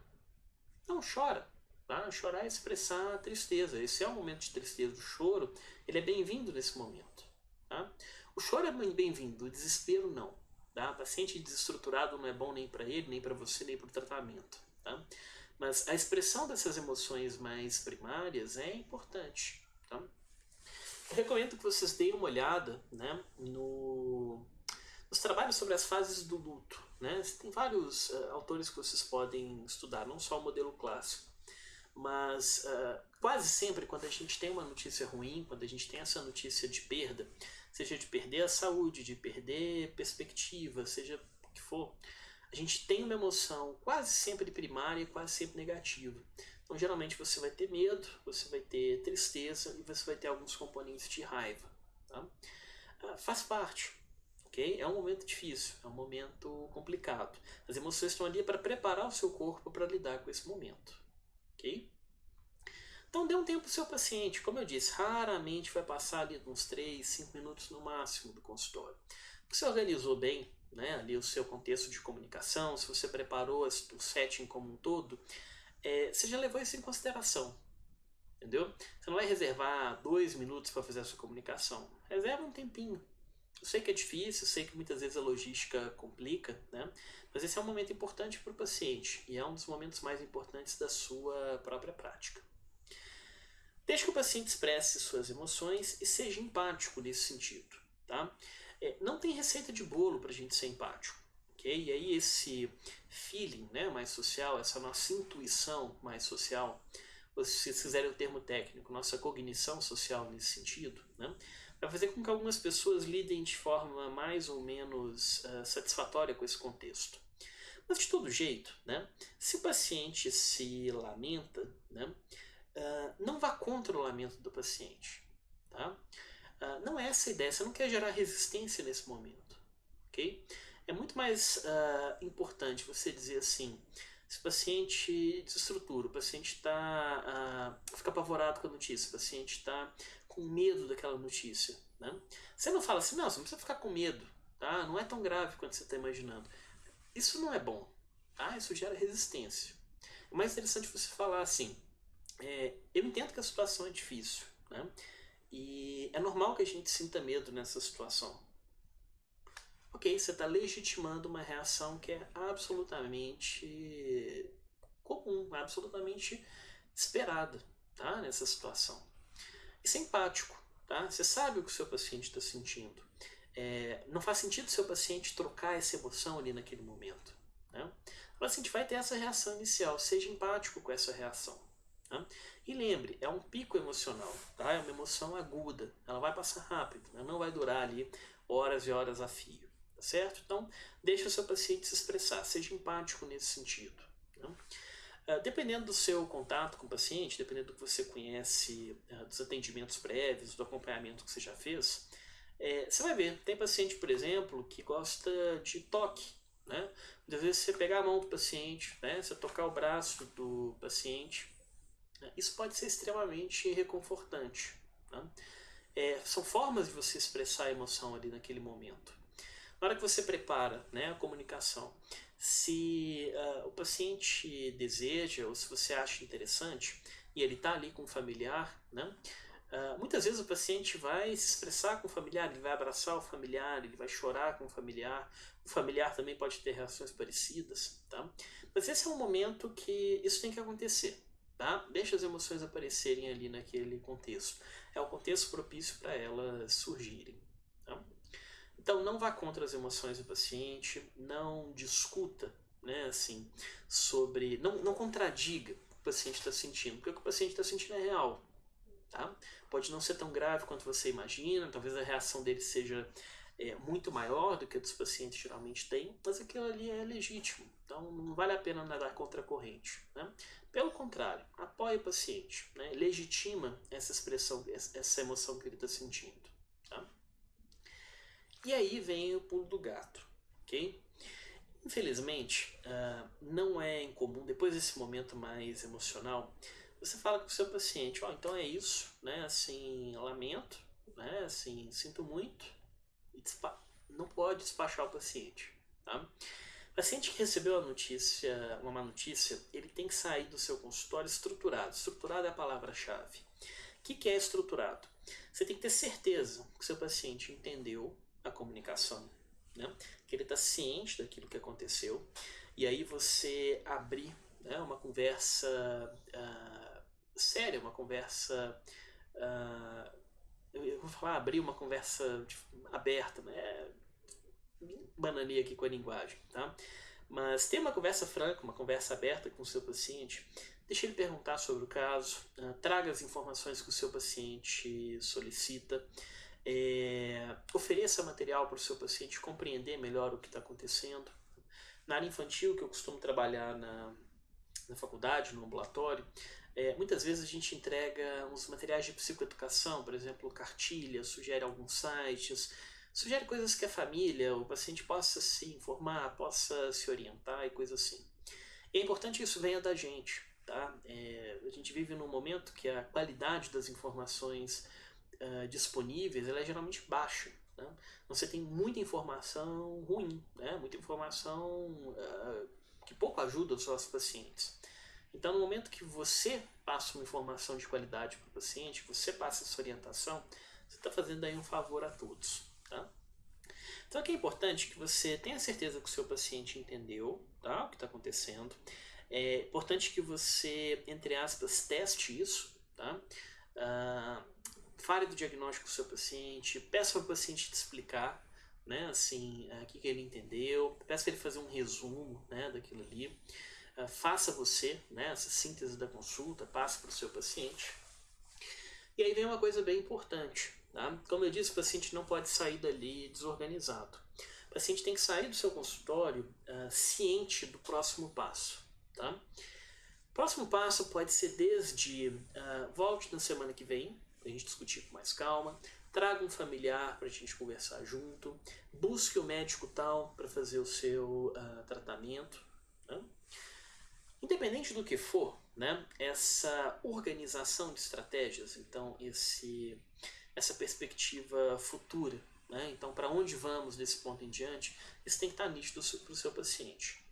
Não chora. Tá? Chorar é expressar tristeza. Esse é um momento de tristeza. O choro ele é bem-vindo nesse momento. Tá? O choro é bem-vindo, o desespero não. Tá? Paciente desestruturado não é bom nem para ele, nem para você, nem para o tratamento. Tá? Mas a expressão dessas emoções mais primárias é importante. Tá? Eu recomendo que vocês deem uma olhada, né, nos trabalhos sobre as fases do luto. Né? Tem vários autores que vocês podem estudar, não só o modelo clássico. Mas quase sempre quando a gente tem uma notícia ruim, quando a gente tem essa notícia de perda, seja de perder a saúde, de perder perspectiva, seja o que for, a gente tem uma emoção quase sempre primária e quase sempre negativa. Então geralmente você vai ter medo, você vai ter tristeza e você vai ter alguns componentes de raiva. Tá? Faz parte. Okay? É um momento difícil, é um momento complicado. As emoções estão ali para preparar o seu corpo para lidar com esse momento. Okay? Então dê um tempo para o seu paciente. Como eu disse, raramente vai passar ali uns 3, 5 minutos no máximo do consultório. Você organizou bem, né, ali o seu contexto de comunicação, se você preparou o setting como um todo, você já levou isso em consideração. Entendeu? Você não vai reservar 2 minutos para fazer a sua comunicação. Reserva um tempinho. Eu sei que é difícil, eu sei que muitas vezes a logística complica, né? Mas esse é um momento importante para o paciente e é um dos momentos mais importantes da sua própria prática. Deixe que o paciente expresse suas emoções e seja empático nesse sentido. Tá? Não tem receita de bolo para a gente ser empático. Okay? E aí esse feeling, né, mais social, essa nossa intuição mais social, ou se vocês quiserem o termo técnico, nossa cognição social nesse sentido, né, vai fazer com que algumas pessoas lidem de forma mais ou menos satisfatória com esse contexto. Mas de todo jeito, né, se o paciente se lamenta, né, não vá contra o lamento do paciente. Tá? Não é essa a ideia, você não quer gerar resistência nesse momento. Okay? É muito mais importante você dizer assim, se o paciente desestrutura, o paciente fica apavorado com a notícia, o paciente está com medo daquela notícia. Né? Você não fala assim, não, você não precisa ficar com medo, tá? Não é tão grave quanto você está imaginando. Isso não é bom, tá? Isso gera resistência. O mais interessante é você falar assim, eu entendo que a situação é difícil, né? E é normal que a gente sinta medo nessa situação. Ok, você está legitimando uma reação que é absolutamente comum, absolutamente esperada, tá? Nessa situação. E ser empático, tá? Você sabe o que o seu paciente está sentindo. Não faz sentido o seu paciente trocar essa emoção ali naquele momento, né? O paciente vai ter essa reação inicial, seja empático com essa reação. Tá? E lembre, é um pico emocional, tá? É uma emoção aguda, ela vai passar rápido, né? Não vai durar ali horas e horas a fio, tá certo? Então, deixa o seu paciente se expressar, seja empático nesse sentido. Né? Dependendo do seu contato com o paciente, dependendo do que você conhece, dos atendimentos prévios, do acompanhamento que você já fez, você vai ver, tem paciente, por exemplo, que gosta de toque, né? Às vezes você pegar a mão do paciente, né? Você tocar o braço do paciente, né? Isso pode ser extremamente reconfortante, né? São formas de você expressar a emoção ali naquele momento. Na hora que você prepara, né, a comunicação, se o paciente deseja ou se você acha interessante e ele está ali com o familiar, né, muitas vezes o paciente vai se expressar com o familiar, ele vai abraçar o familiar, ele vai chorar com o familiar também pode ter reações parecidas, tá? Mas esse é um momento que isso tem que acontecer, tá? Deixa as emoções aparecerem ali naquele contexto. É o contexto propício para elas surgirem, tá? Então não vá contra as emoções do paciente, não discuta, né, assim, sobre. Não contradiga o que o paciente está sentindo, porque o que o paciente está sentindo é real. Tá? Pode não ser tão grave quanto você imagina, talvez a reação dele seja muito maior do que a dos pacientes geralmente têm, mas aquilo ali é legítimo, então não vale a pena nadar contra a corrente. Né? Pelo contrário, apoie o paciente, né? Legitima essa expressão, essa emoção que ele está sentindo. Tá? E aí vem o pulo do gato, ok? Infelizmente, não é incomum, depois desse momento mais emocional, você fala com o seu paciente, então é isso, né, assim, lamento, né, assim, sinto muito, e não pode despachar o paciente, tá? O paciente que recebeu a notícia, uma má notícia, ele tem que sair do seu consultório estruturado. Estruturado é a palavra-chave. O que é estruturado? Você tem que ter certeza que o seu paciente entendeu a comunicação, né? Que ele está ciente daquilo que aconteceu, e aí você abrir, né, uma conversa séria, uma conversa. Eu vou falar abrir uma conversa aberta, né? Bananeia aqui com a linguagem, tá? Mas ter uma conversa franca, uma conversa aberta com o seu paciente, deixe ele perguntar sobre o caso, traga as informações que o seu paciente solicita, ofereça material para o seu paciente compreender melhor o que está acontecendo. Na área infantil, que eu costumo trabalhar na faculdade, no ambulatório, muitas vezes a gente entrega uns materiais de psicoeducação, por exemplo, cartilhas, sugere alguns sites, sugere coisas que a família, o paciente possa se informar, possa se orientar e coisas assim. E é importante que isso venha da gente, tá? A gente vive num momento que a qualidade das informações disponíveis ela é geralmente baixa. Né? Você tem muita informação ruim, né? Muita informação que pouco ajuda os nossos pacientes. Então, no momento que você passa uma informação de qualidade para o paciente, você passa essa orientação, você está fazendo aí um favor a todos. Tá? Então, aqui é importante que você tenha certeza que o seu paciente entendeu, tá, o que está acontecendo. É importante que você, entre aspas, teste isso. Tá? Fale do diagnóstico do seu paciente, peça para o paciente te explicar, né, assim, o que ele entendeu, peça para ele fazer um resumo, né, daquilo ali. Faça você, né, essa síntese da consulta, passe para o seu paciente. E aí vem uma coisa bem importante. Tá? Como eu disse, o paciente não pode sair dali desorganizado. O paciente tem que sair do seu consultório ciente do próximo passo. Tá? O próximo passo pode ser desde volte na semana que vem, para a gente discutir com mais calma, traga um familiar para a gente conversar junto, busque o médico tal para fazer o seu tratamento. Tá? Independente do que for, né, essa organização de estratégias, então essa perspectiva futura, né, então para onde vamos desse ponto em diante, isso tem que estar nítido para o seu paciente.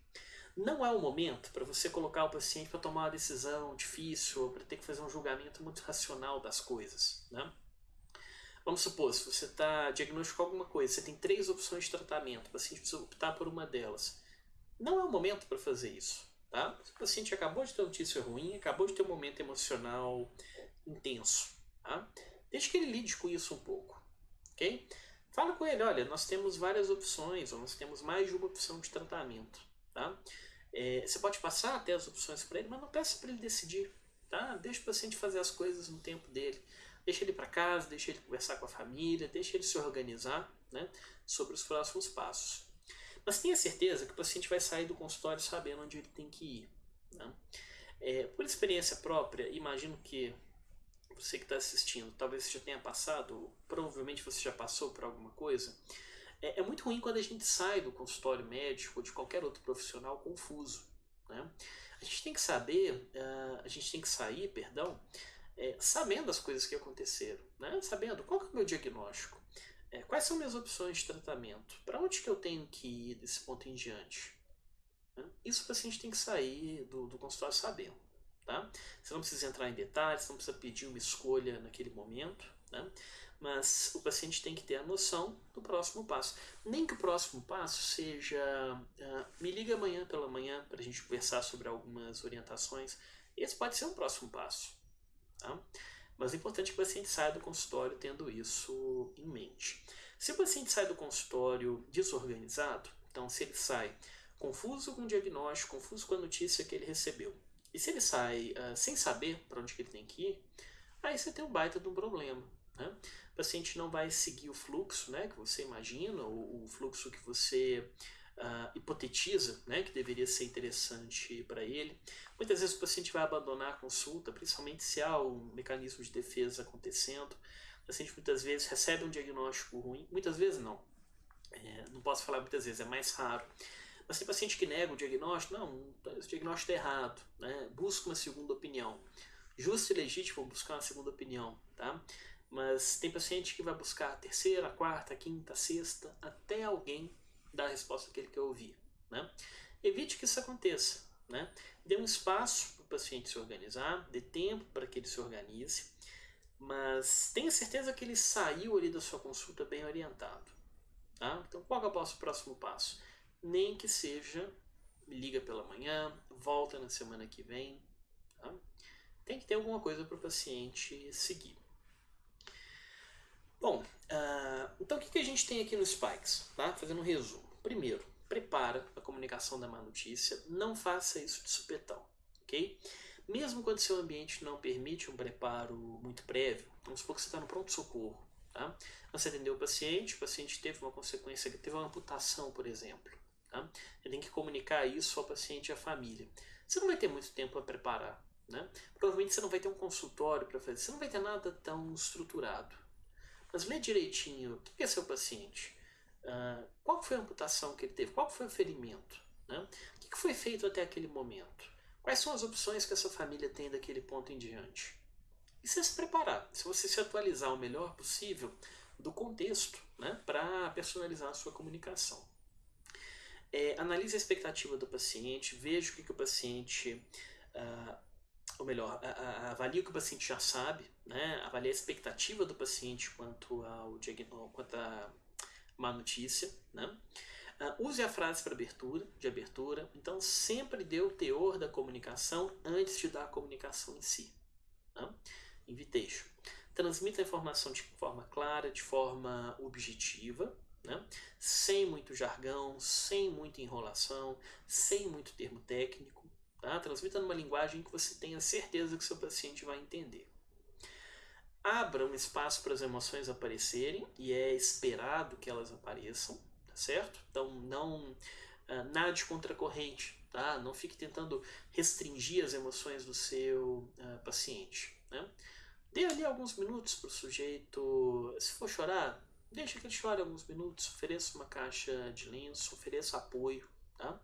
Não é o momento para você colocar o paciente para tomar uma decisão difícil ou para ter que fazer um julgamento muito racional das coisas. Né? Vamos supor, se você está diagnosticando alguma coisa, você tem 3 opções de tratamento, o paciente precisa optar por uma delas. Não é o momento para fazer isso. tá? O paciente acabou de ter notícia ruim, acabou de ter um momento emocional intenso, tá? Deixa que ele lide com isso um pouco, ok? Fala com ele, olha, nós temos várias opções, ou nós temos mais de uma opção de tratamento, tá? Você pode passar até as opções para ele, mas não peça para ele decidir, tá? Deixa o paciente fazer as coisas no tempo dele. Deixa ele ir para casa, deixa ele conversar com a família, deixa ele se organizar, né, sobre os próximos passos. Mas tenha certeza que o paciente vai sair do consultório sabendo onde ele tem que ir, né? Por experiência própria, imagino que você que está assistindo, talvez você já tenha passado, provavelmente você já passou por alguma coisa. É muito ruim quando a gente sai do consultório médico ou de qualquer outro profissional confuso, né? A gente tem que saber, a gente tem que sair, perdão, sabendo as coisas que aconteceram, né? Sabendo qual que é o meu diagnóstico, quais são minhas opções de tratamento, para onde que eu tenho que ir desse ponto em diante, né? Isso o paciente tem que sair do consultório sabendo, tá? Você não precisa entrar em detalhes, não precisa pedir uma escolha naquele momento, né? Mas o paciente tem que ter a noção do próximo passo. Nem que o próximo passo seja me liga amanhã pela manhã para a gente conversar sobre algumas orientações. Esse pode ser um próximo passo, tá? Mas é importante que o paciente saia do consultório tendo isso em mente. Se o paciente sai do consultório desorganizado, então se ele sai confuso com o diagnóstico, confuso com a notícia que ele recebeu, e se ele sai sem saber para onde que ele tem que ir, aí você tem um baita de um problema, né? O paciente não vai seguir o fluxo, né, que você imagina, o fluxo que você hipotetiza, né, que deveria ser interessante para ele. Muitas vezes o paciente vai abandonar a consulta, principalmente se há um mecanismo de defesa acontecendo. O paciente muitas vezes recebe um diagnóstico ruim, muitas vezes não. Não posso falar muitas vezes, é mais raro. Mas tem paciente que nega o diagnóstico, não, esse diagnóstico está errado, né? Busca uma segunda opinião. Justo e legítimo buscar uma segunda opinião, tá? Mas tem paciente que vai buscar a terceira, a quarta, a quinta, a sexta, até alguém dar a resposta que ele quer ouvir, né? Evite que isso aconteça, né? Dê um espaço para o paciente se organizar, dê tempo para que ele se organize, mas tenha certeza que ele saiu ali da sua consulta bem orientado, tá? Então qual é o próximo passo? Nem que seja, me liga pela manhã, volta na semana que vem, tá? Tem que ter alguma coisa para o paciente seguir. Bom, então o que a gente tem aqui no Spikes? Tá? Fazendo um resumo. Primeiro, prepara a comunicação da má notícia, não faça isso de supetão, ok? Mesmo quando seu ambiente não permite um preparo muito prévio, vamos supor que você está no pronto-socorro, tá? Você atendeu o paciente teve uma consequência, teve uma amputação, por exemplo, tá? Você tem que comunicar isso ao paciente e à família. Você não vai ter muito tempo para preparar, né? Provavelmente você não vai ter um consultório para fazer, você não vai ter nada tão estruturado. Mas lê direitinho o que é seu paciente, qual foi a amputação que ele teve, qual foi o ferimento, né? O que foi feito até aquele momento, quais são as opções que essa família tem daquele ponto em diante. E se preparar, se você se atualizar o melhor possível do contexto, né, para personalizar a sua comunicação. Analise a expectativa do paciente, veja o que o paciente ou melhor, avalie o que o paciente já sabe, né? Avalie a expectativa do paciente quanto ao diagnóstico, quanto à má notícia, né? Use a frase de abertura, então sempre dê o teor da comunicação antes de dar a comunicação em si, né? Invitation. Transmita a informação de forma clara, de forma objetiva, né? Sem muito jargão, sem muita enrolação, sem muito termo técnico. Tá? Transmita numa linguagem que você tenha certeza que seu paciente vai entender. Abra um espaço para as emoções aparecerem e é esperado que elas apareçam, tá certo? Então não nade contra a corrente, tá? Não fique tentando restringir as emoções do seu paciente, né? Dê ali alguns minutos para o sujeito, se for chorar, deixa que ele chore alguns minutos, ofereça uma caixa de lenço, ofereça apoio, tá?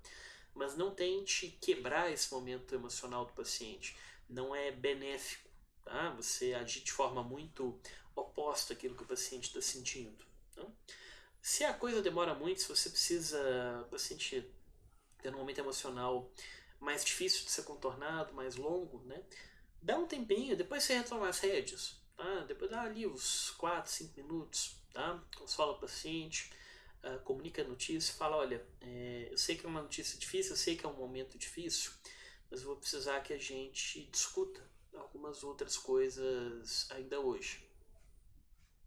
Mas não tente quebrar esse momento emocional do paciente. Não é benéfico, tá? Você agir de forma muito oposta àquilo que o paciente está sentindo, tá? Se a coisa demora muito, se você precisa, o paciente tem um momento emocional mais difícil de ser contornado, mais longo, né? Dá um tempinho, depois você retoma as rédeas, tá? Depois dá ali os 4, 5 minutos, tá? Consola o paciente, comunica a notícia e fala, olha, eu sei que é uma notícia difícil, eu sei que é um momento difícil, mas eu vou precisar que a gente discuta algumas outras coisas ainda hoje.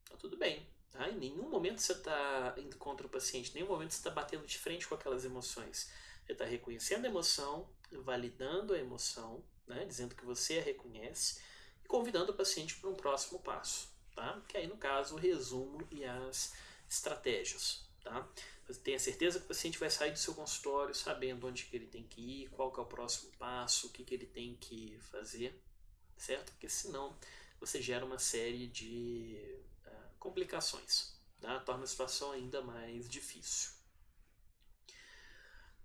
Tá tudo bem. Tá? Em nenhum momento você está indo contra o paciente, em nenhum momento você está batendo de frente com aquelas emoções. Você está reconhecendo a emoção, validando a emoção, né? Dizendo que você a reconhece e convidando o paciente para um próximo passo. Tá? Que aí, no caso, o resumo e as estratégias. Tá? Você tenha certeza que o paciente vai sair do seu consultório sabendo onde que ele tem que ir, qual que é o próximo passo, o que, que ele tem que fazer, certo? Porque senão você gera uma série de complicações, tá? Torna a situação ainda mais difícil.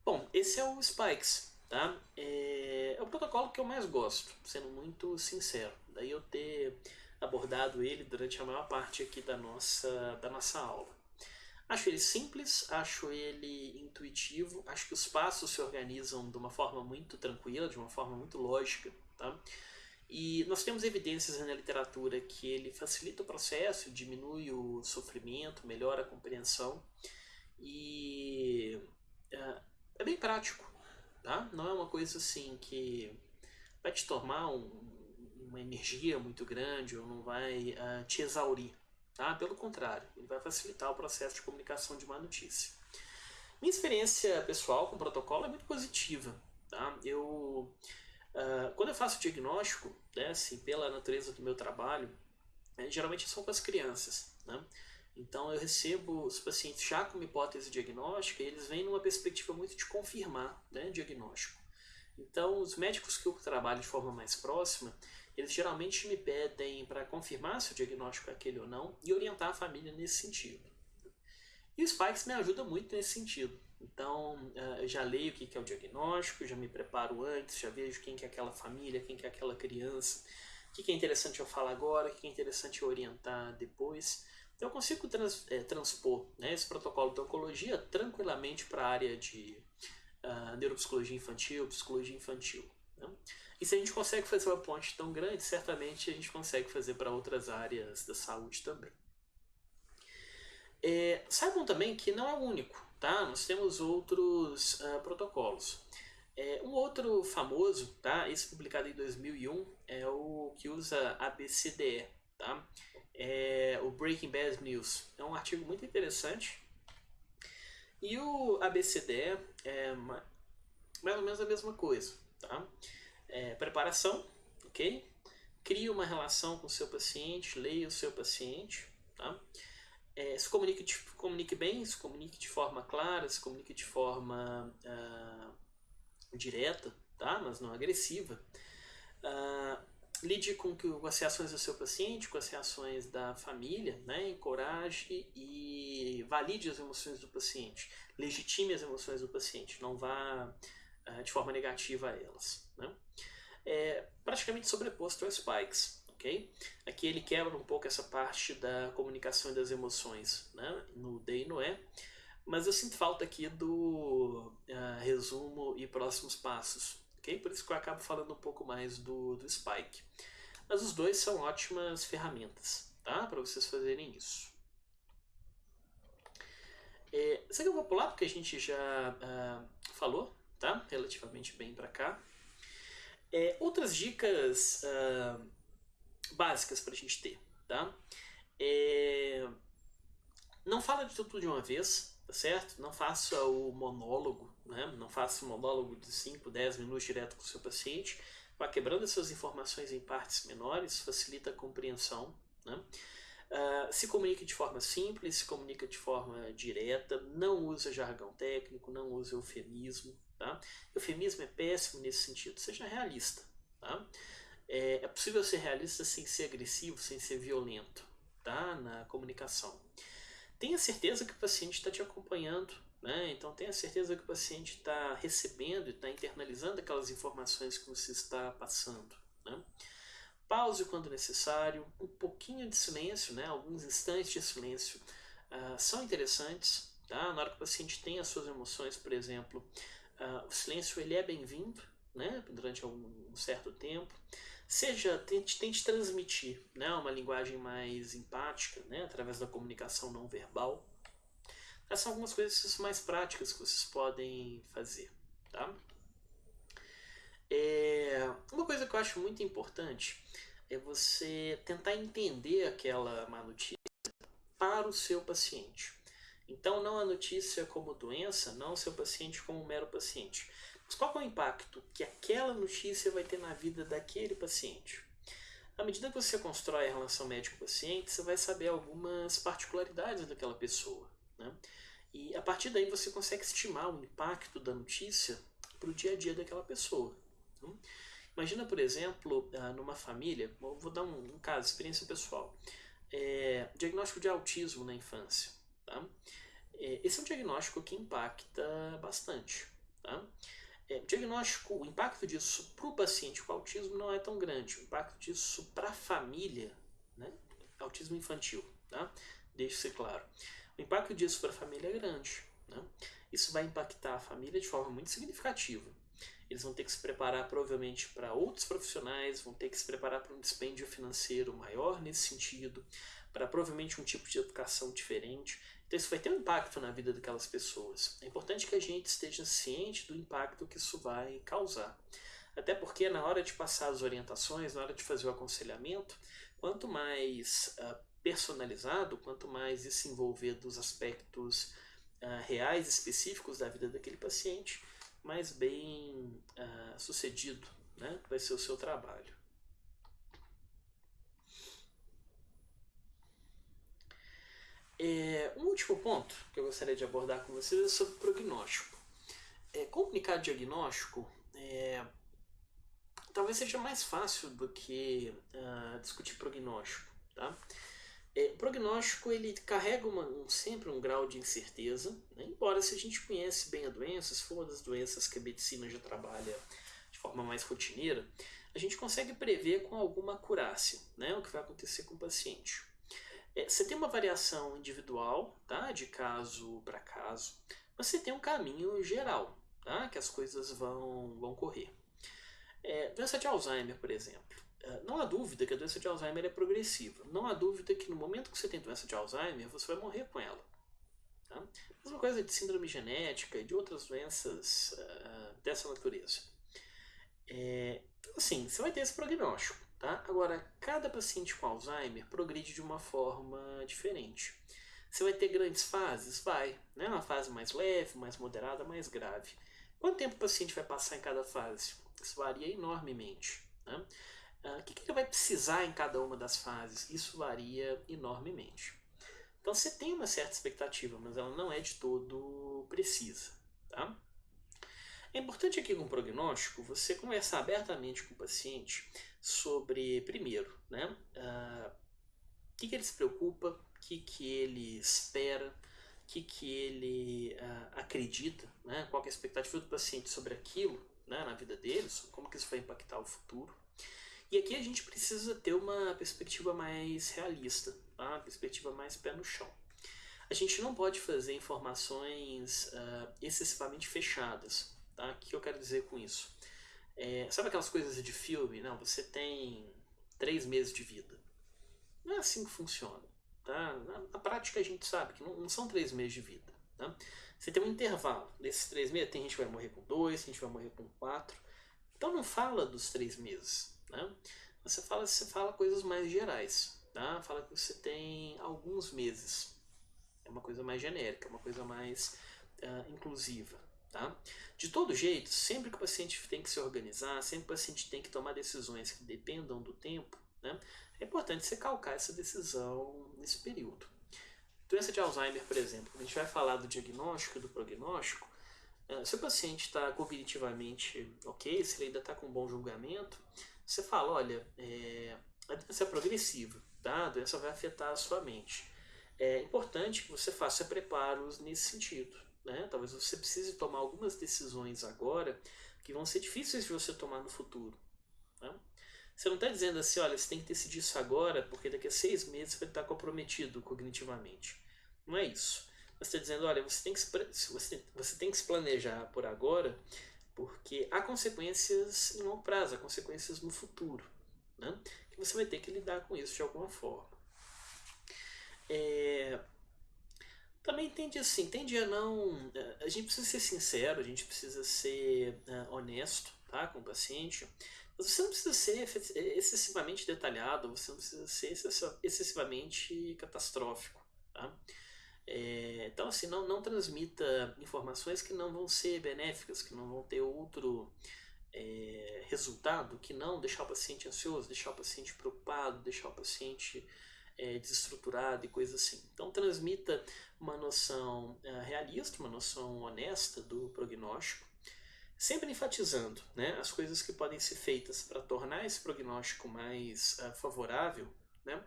Bom, esse é o Spikes, tá? É o protocolo que eu mais gosto, sendo muito sincero. Daí eu ter abordado ele durante a maior parte aqui da nossa aula. Acho ele simples, acho ele intuitivo, acho que os passos se organizam de uma forma muito tranquila, de uma forma muito lógica, tá? E nós temos evidências na literatura que ele facilita o processo, diminui o sofrimento, melhora a compreensão e é bem prático, tá? Não é uma coisa assim que vai te tomar uma energia muito grande ou não vai te exaurir, tá? Pelo contrário, ele vai facilitar o processo de comunicação de uma notícia. Minha experiência pessoal com o protocolo é muito positiva, tá? Quando eu faço diagnóstico, né, assim, pela natureza do meu trabalho, geralmente são com as crianças, né? Então eu recebo os pacientes já com uma hipótese diagnóstica e eles vêm numa perspectiva muito de confirmar, né, diagnóstico. Então os médicos que eu trabalho de forma mais próxima, eles geralmente me pedem para confirmar se o diagnóstico é aquele ou não e orientar a família nesse sentido. E o Spikes me ajuda muito nesse sentido. Então, eu já leio o que é o diagnóstico, já me preparo antes, já vejo quem que é aquela família, quem que é aquela criança, o que é interessante eu falar agora, o que é interessante eu orientar depois. Então, eu consigo transpor, né, esse protocolo de oncologia tranquilamente para a área de neuropsicologia infantil, psicologia infantil. Né? E se a gente consegue fazer uma ponte tão grande, certamente a gente consegue fazer para outras áreas da saúde também. Saibam também que não é o único, tá? Nós temos outros protocolos. Um outro famoso, tá? Esse publicado em 2001, é o que usa ABCDE, tá? É o Breaking Bad News. É um artigo muito interessante. E o ABCDE é mais ou menos a mesma coisa, tá? Preparação, ok? Crie uma relação com o seu paciente, leia o seu paciente, tá? Se comunique bem, se comunique de forma clara, se comunique de forma direta, tá? Mas não agressiva. Lide com as reações do seu paciente, com as reações da família, né? Encoraje e valide as emoções do paciente. Legitime as emoções do paciente, não vá de forma negativa a elas, né? Praticamente sobreposto ao Spikes. Okay? Aqui ele quebra um pouco essa parte da comunicação e das emoções, né? No D e no E, mas eu sinto falta aqui do resumo e próximos passos, okay? Por isso que eu acabo falando um pouco mais do Spike. Mas os dois são ótimas ferramentas, tá? Para vocês fazerem isso. Isso aqui eu vou pular porque a gente já falou, tá? Relativamente bem para cá. Outras dicas básicas para a gente ter, tá? Não fala de tudo de uma vez, tá certo? Não faça o monólogo, né? Não faça um monólogo de 5, 10 minutos direto com o seu paciente. Vá quebrando essas informações em partes menores, facilita a compreensão, né? Se comunique de forma simples, se comunica de forma direta, não usa jargão técnico, não usa eufemismo, tá? Eufemismo é péssimo nesse sentido, seja realista, tá? É possível ser realista sem ser agressivo, sem ser violento, tá? Na comunicação. Tenha certeza que o paciente está te acompanhando, né? Então tenha certeza que o paciente está recebendo e está internalizando aquelas informações que você está passando, né? Pause quando necessário, um pouquinho de silêncio, né? Alguns instantes de silêncio são interessantes, tá? Na hora que o paciente tem as suas emoções, por exemplo, o silêncio ele é bem-vindo, né? Durante um certo tempo. Tente transmitir, né, uma linguagem mais empática, né, através da comunicação não verbal. Essas são algumas coisas mais práticas que vocês podem fazer, tá? Uma coisa que eu acho muito importante é você tentar entender aquela má notícia para o seu paciente. Então, não a notícia como doença, não o seu paciente como um mero paciente. Mas qual é o impacto que aquela notícia vai ter na vida daquele paciente? À medida que você constrói a relação médico-paciente, você vai saber algumas particularidades daquela pessoa, né? E a partir daí você consegue estimar o impacto da notícia para o dia a dia daquela pessoa. Imagina, por exemplo, numa família, vou dar um caso, experiência pessoal, diagnóstico de autismo na infância. Tá? Esse é um diagnóstico que impacta bastante. Tá? O impacto disso para o paciente com autismo não é tão grande. O impacto disso para a família, né? Autismo infantil, tá? Deixe ser claro. O impacto disso para a família é grande. Né? Isso vai impactar a família de forma muito significativa. Eles vão ter que se preparar provavelmente para outros profissionais, vão ter que se preparar para um dispêndio financeiro maior nesse sentido, para provavelmente um tipo de educação diferente. Então isso vai ter um impacto na vida daquelas pessoas. É importante que a gente esteja ciente do impacto que isso vai causar. Até porque na hora de passar as orientações, na hora de fazer o aconselhamento, quanto mais personalizado, quanto mais isso envolver dos aspectos reais, específicos da vida daquele paciente, mais bem sucedido, né, vai ser o seu trabalho. Um último ponto que eu gostaria de abordar com vocês é sobre prognóstico. Comunicar diagnóstico talvez seja mais fácil do que discutir prognóstico. Tá? O prognóstico ele carrega sempre um grau de incerteza, né? Embora se a gente conhece bem a doença, se for uma das doenças que a medicina já trabalha de forma mais rotineira, a gente consegue prever com alguma acurácia, né, o que vai acontecer com o paciente. Você tem uma variação individual, tá, de caso para caso, mas você tem um caminho geral, tá, que as coisas vão correr. Doença de Alzheimer, por exemplo. Não há dúvida que a doença de Alzheimer é progressiva. Não há dúvida que no momento que você tem doença de Alzheimer, você vai morrer com ela. Tá? Mesma coisa de síndrome genética e de outras doenças dessa natureza. Então, assim, você vai ter esse prognóstico. Tá? Agora, cada paciente com Alzheimer progride de uma forma diferente. Você vai ter grandes fases? Vai. Né? Uma fase mais leve, mais moderada, mais grave. Quanto tempo o paciente vai passar em cada fase? Isso varia enormemente. Né? O que ele vai precisar em cada uma das fases? Isso varia enormemente. Então você tem uma certa expectativa, mas ela não é de todo precisa. Tá? É importante aqui com o prognóstico você conversar abertamente com o paciente sobre, primeiro, né, o que ele se preocupa, o que ele espera, o que ele acredita, né, qual é a expectativa do paciente sobre aquilo, né, na vida dele, como que isso vai impactar o futuro. E aqui a gente precisa ter uma perspectiva mais realista, tá? Uma perspectiva mais pé no chão. A gente não pode fazer informações excessivamente fechadas. Tá? O que eu quero dizer com isso? Sabe aquelas coisas de filme? Não, você tem 3 meses de vida. Não é assim que funciona. Tá? Na prática a gente sabe que não são 3 meses de vida. Tá? Você tem um intervalo. Desses 3 meses, tem gente que vai morrer com 2, tem gente que vai morrer com 4. Então não fala dos 3 meses. Né? Você fala coisas mais gerais. Tá? Fala que você tem alguns meses. É uma coisa mais genérica, uma coisa mais inclusiva. Tá? De todo jeito, sempre que o paciente tem que se organizar, sempre que o paciente tem que tomar decisões que dependam do tempo, né, é importante você calcar essa decisão nesse período. Doença de Alzheimer, por exemplo, quando a gente vai falar do diagnóstico e do prognóstico, se o paciente está cognitivamente ok, se ele ainda está com um bom julgamento, você fala, olha, a doença é progressiva, tá? A doença vai afetar a sua mente. É importante que você faça preparos nesse sentido. Né? Talvez você precise tomar algumas decisões agora que vão ser difíceis de você tomar no futuro. Né? Você não está dizendo assim, olha, você tem que decidir isso agora porque daqui a 6 meses você vai estar comprometido cognitivamente. Não é isso. Você está dizendo, olha, você tem que se planejar por agora porque há consequências em longo prazo, há consequências no futuro. Né? Que você vai ter que lidar com isso de alguma forma. Também tende assim, tende a não. A gente precisa ser sincero, a gente precisa ser honesto, tá, com o paciente. Mas você não precisa ser excessivamente detalhado, você não precisa ser excessivamente catastrófico, tá? Então, assim, não transmita informações que não vão ser benéficas, que não vão ter outro resultado, que não deixar o paciente ansioso, deixar o paciente preocupado, deixar o paciente desestruturado e coisas assim. Então, transmita uma noção realista, uma noção honesta do prognóstico, sempre enfatizando, né, as coisas que podem ser feitas para tornar esse prognóstico mais favorável, né?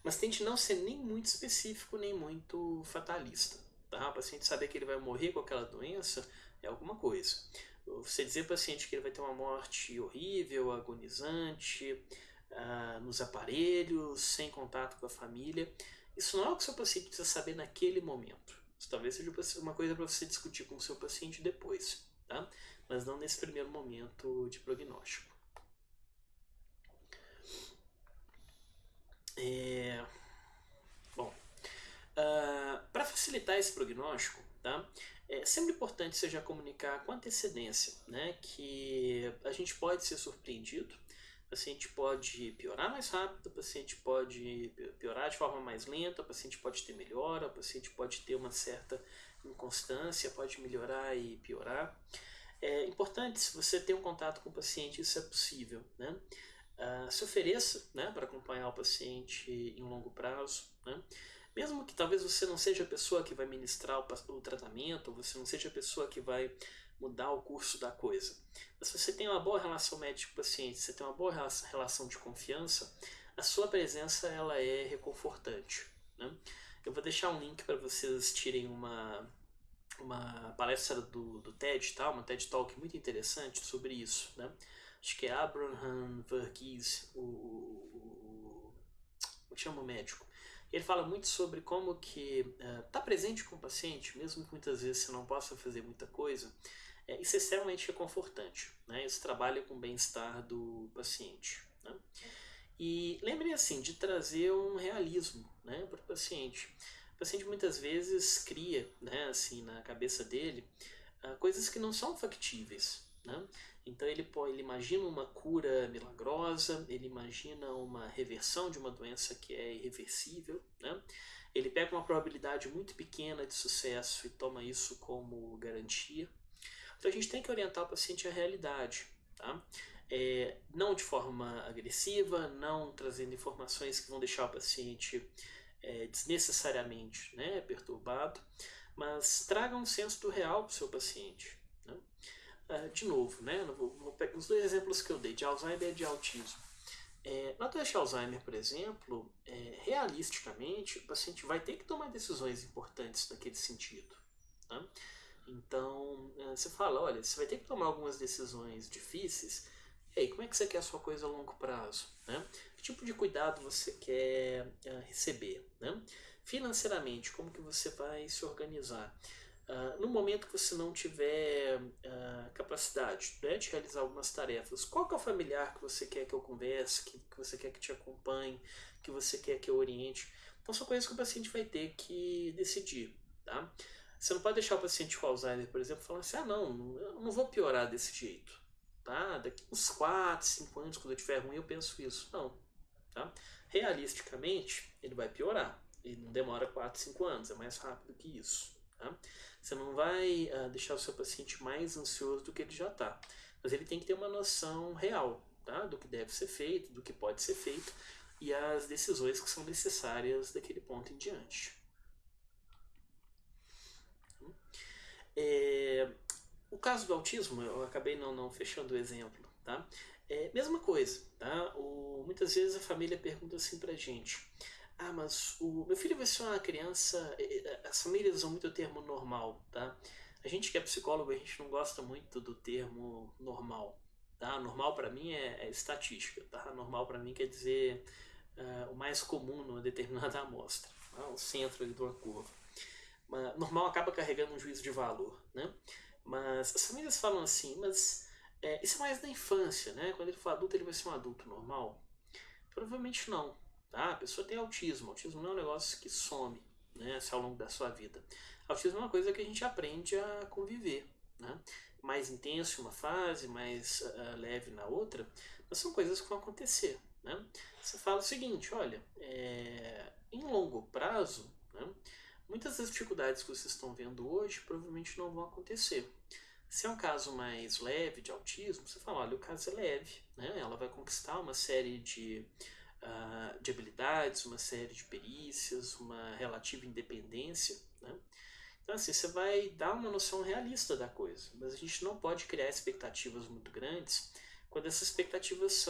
Mas tente não ser nem muito específico, nem muito fatalista. Tá? O paciente saber que ele vai morrer com aquela doença é alguma coisa. Você dizer para o paciente que ele vai ter uma morte horrível, agonizante, nos aparelhos, sem contato com a família, isso não é o que o seu paciente precisa saber naquele momento. Isso talvez seja uma coisa para você discutir com o seu paciente depois, tá? Mas não nesse primeiro momento de prognóstico. Bom, para facilitar esse prognóstico, tá? É sempre importante você já comunicar com antecedência, né, que a gente pode ser surpreendido, o paciente pode piorar mais rápido, o paciente pode piorar de forma mais lenta, o paciente pode ter melhora, o paciente pode ter uma certa inconstância, pode melhorar e piorar. É importante, se você tem um contato com o paciente, isso é possível, né? Se ofereça, né, para acompanhar o paciente em longo prazo, né? Mesmo que talvez você não seja a pessoa que vai ministrar o tratamento, você não seja a pessoa que vai mudar o curso da coisa. Mas se você tem uma boa relação médico-paciente, você tem uma boa relação de confiança, a sua presença ela é reconfortante, né? Eu vou deixar um link para vocês assistirem uma palestra do TED, tá? Uma TED Talk muito interessante sobre isso, né? Acho que é Abraham Verghese, como chama o médico. Ele fala muito sobre como que estar presente com o paciente, mesmo que muitas vezes você não possa fazer muita coisa, isso é extremamente reconfortante, né? Isso trabalha com o bem-estar do paciente, né? E lembre assim, de trazer um realismo, né, para o paciente. O paciente muitas vezes cria, né, assim, na cabeça dele, coisas que não são factíveis, né? Então ele imagina uma cura milagrosa, ele imagina uma reversão de uma doença que é irreversível, né? Ele pega uma probabilidade muito pequena de sucesso e toma isso como garantia. Então a gente tem que orientar o paciente à realidade, tá? Não de forma agressiva, não trazendo informações que vão deixar o paciente desnecessariamente, né, perturbado, mas traga um senso do real para o seu paciente, né? De novo, né, vou pegar os dois exemplos que eu dei, de Alzheimer e de autismo. Na doença de Alzheimer, por exemplo, realisticamente, o paciente vai ter que tomar decisões importantes naquele sentido, tá? Então, você fala, olha, você vai ter que tomar algumas decisões difíceis, e aí, como é que você quer a sua coisa a longo prazo, né? Que tipo de cuidado você quer receber, né? Financeiramente, como que você vai se organizar? No momento que você não tiver capacidade, né, de realizar algumas tarefas, qual que é o familiar que você quer que eu converse, que você quer que te acompanhe, que você quer que eu oriente? Então são coisas que o paciente vai ter que decidir, tá? Você não pode deixar o paciente com Alzheimer, por exemplo, falando assim, não, eu não vou piorar desse jeito, tá? Daqui uns 4, 5 anos, quando eu estiver ruim, eu penso isso. Não, tá? Realisticamente, ele vai piorar. E não demora 4, 5 anos, é mais rápido que isso, tá? Você não vai deixar o seu paciente mais ansioso do que ele já está. Mas ele tem que ter uma noção real, tá? Do que deve ser feito, do que pode ser feito e as decisões que são necessárias daquele ponto em diante. O caso do autismo, eu acabei não fechando o exemplo, tá? Mesma coisa, tá? Muitas vezes a família pergunta assim pra gente, mas o meu filho vai ser uma criança, as famílias usam muito o termo normal, tá? A gente que é psicólogo, a gente não gosta muito do termo normal, tá? Normal pra mim é estatística, tá? Normal pra mim quer dizer o mais comum numa determinada amostra, tá? O centro ali de uma curva. Normal acaba carregando um juízo de valor, né? Mas as famílias falam assim, mas isso é mais na infância, né? Quando ele for adulto, ele vai ser um adulto normal? Provavelmente não, tá? A pessoa tem autismo. Autismo não é um negócio que some, né, assim, ao longo da sua vida. Autismo é uma coisa que a gente aprende a conviver, né? Mais intenso em uma fase, mais leve na outra, mas são coisas que vão acontecer, né? Você fala o seguinte, olha, em longo prazo, né, muitas das dificuldades que vocês estão vendo hoje provavelmente não vão acontecer. Se é um caso mais leve de autismo, você fala, olha, o caso é leve, né? Ela vai conquistar uma série de habilidades, uma série de perícias, uma relativa independência, né? Então, assim, você vai dar uma noção realista da coisa, mas a gente não pode criar expectativas muito grandes quando essas expectativas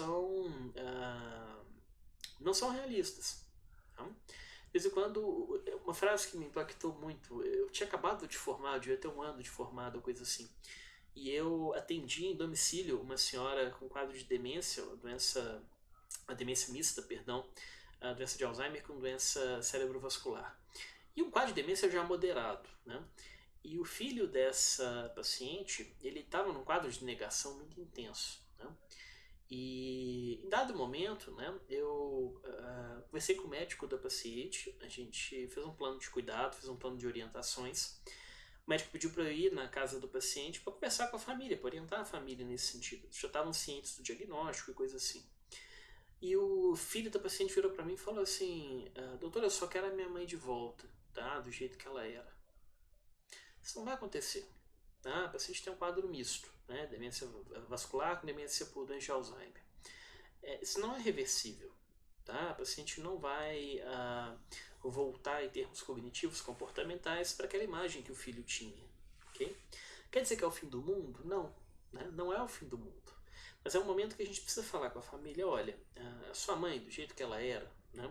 não são realistas. Tá? De vez em quando, uma frase que me impactou muito, eu tinha acabado de formar, eu devia ter um ano de formado, coisa assim, e eu atendi em domicílio uma senhora com quadro de demência, a demência mista, perdão, a doença de Alzheimer com doença cerebrovascular. E um quadro de demência já moderado, né? E o filho dessa paciente, ele estava num quadro de negação muito intenso, né? E em dado momento, né, eu conversei com o médico da paciente, a gente fez um plano de cuidado, fez um plano de orientações. O médico pediu para eu ir na casa do paciente para conversar com a família, para orientar a família nesse sentido. Já estavam cientes do diagnóstico e coisa assim. E o filho da paciente virou para mim e falou assim, doutora, eu só quero a minha mãe de volta, tá? Do jeito que ela era. Isso não vai acontecer. Tá? A paciente tem um quadro misto, né? Demência vascular com demência por doença de Alzheimer. Isso não é reversível. Tá? A paciente não vai voltar em termos cognitivos, comportamentais, para aquela imagem que o filho tinha. Okay? Quer dizer que é o fim do mundo? Não. Né? Não é o fim do mundo. Mas é um momento que a gente precisa falar com a família, olha, a sua mãe, do jeito que ela era, né?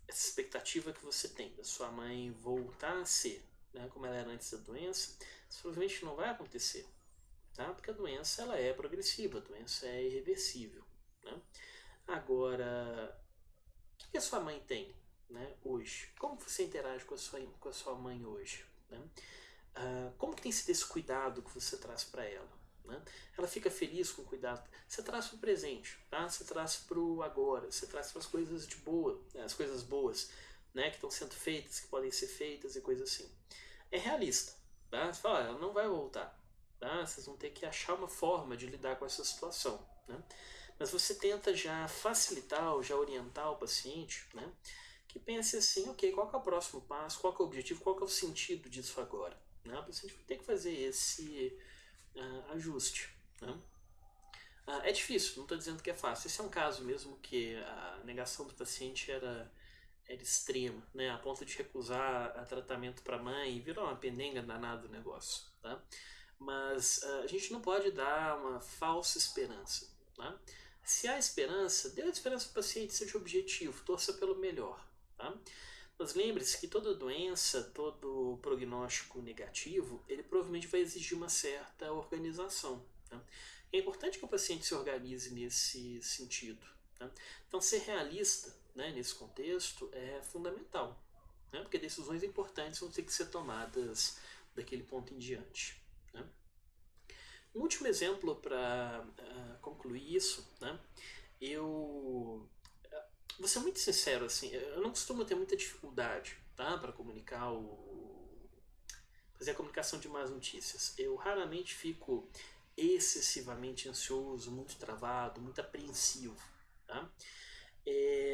Essa expectativa que você tem da sua mãe voltar a ser, né, como ela era antes da doença, isso provavelmente não vai acontecer, tá? Porque a doença ela é progressiva, a doença é irreversível, né? Agora, o que a sua mãe tem, né, hoje? Como você interage com a sua mãe hoje? Né? Como que tem sido esse cuidado que você traz para ela? Né? Ela fica feliz com o cuidado. Você traz para o presente, tá? Você traz para o agora, você traz para as coisas de boa, né? As coisas boas, né, que estão sendo feitas, que podem ser feitas e coisas assim. É realista, tá? Você fala, ela não vai voltar, tá? Vocês vão ter que achar uma forma de lidar com essa situação, né? Mas você tenta já facilitar ou já orientar o paciente, né? Que pense assim, ok, qual que é o próximo passo, qual que é o objetivo, qual que é o sentido disso agora, né? O paciente vai ter que fazer esse ajuste, né? É difícil, não estou dizendo que é fácil. Esse é um caso mesmo que a negação do paciente era extrema, né? A ponto de recusar tratamento para a mãe e virou uma pendenga danada o negócio, tá? Mas a gente não pode dar uma falsa esperança, tá? Se há esperança, dê a esperança para o paciente, seja objetivo, torça pelo melhor, tá? Mas lembre-se que toda doença, todo prognóstico negativo, ele provavelmente vai exigir uma certa organização. Tá? É importante que o paciente se organize nesse sentido. Tá? Então, ser realista, né, nesse contexto é fundamental, né? Porque decisões importantes vão ter que ser tomadas daquele ponto em diante. Né? Um último exemplo para concluir isso, né? Eu vou ser muito sincero, assim, eu não costumo ter muita dificuldade, tá, para comunicar fazer a comunicação de más notícias. Eu raramente fico excessivamente ansioso, muito travado, muito apreensivo, tá?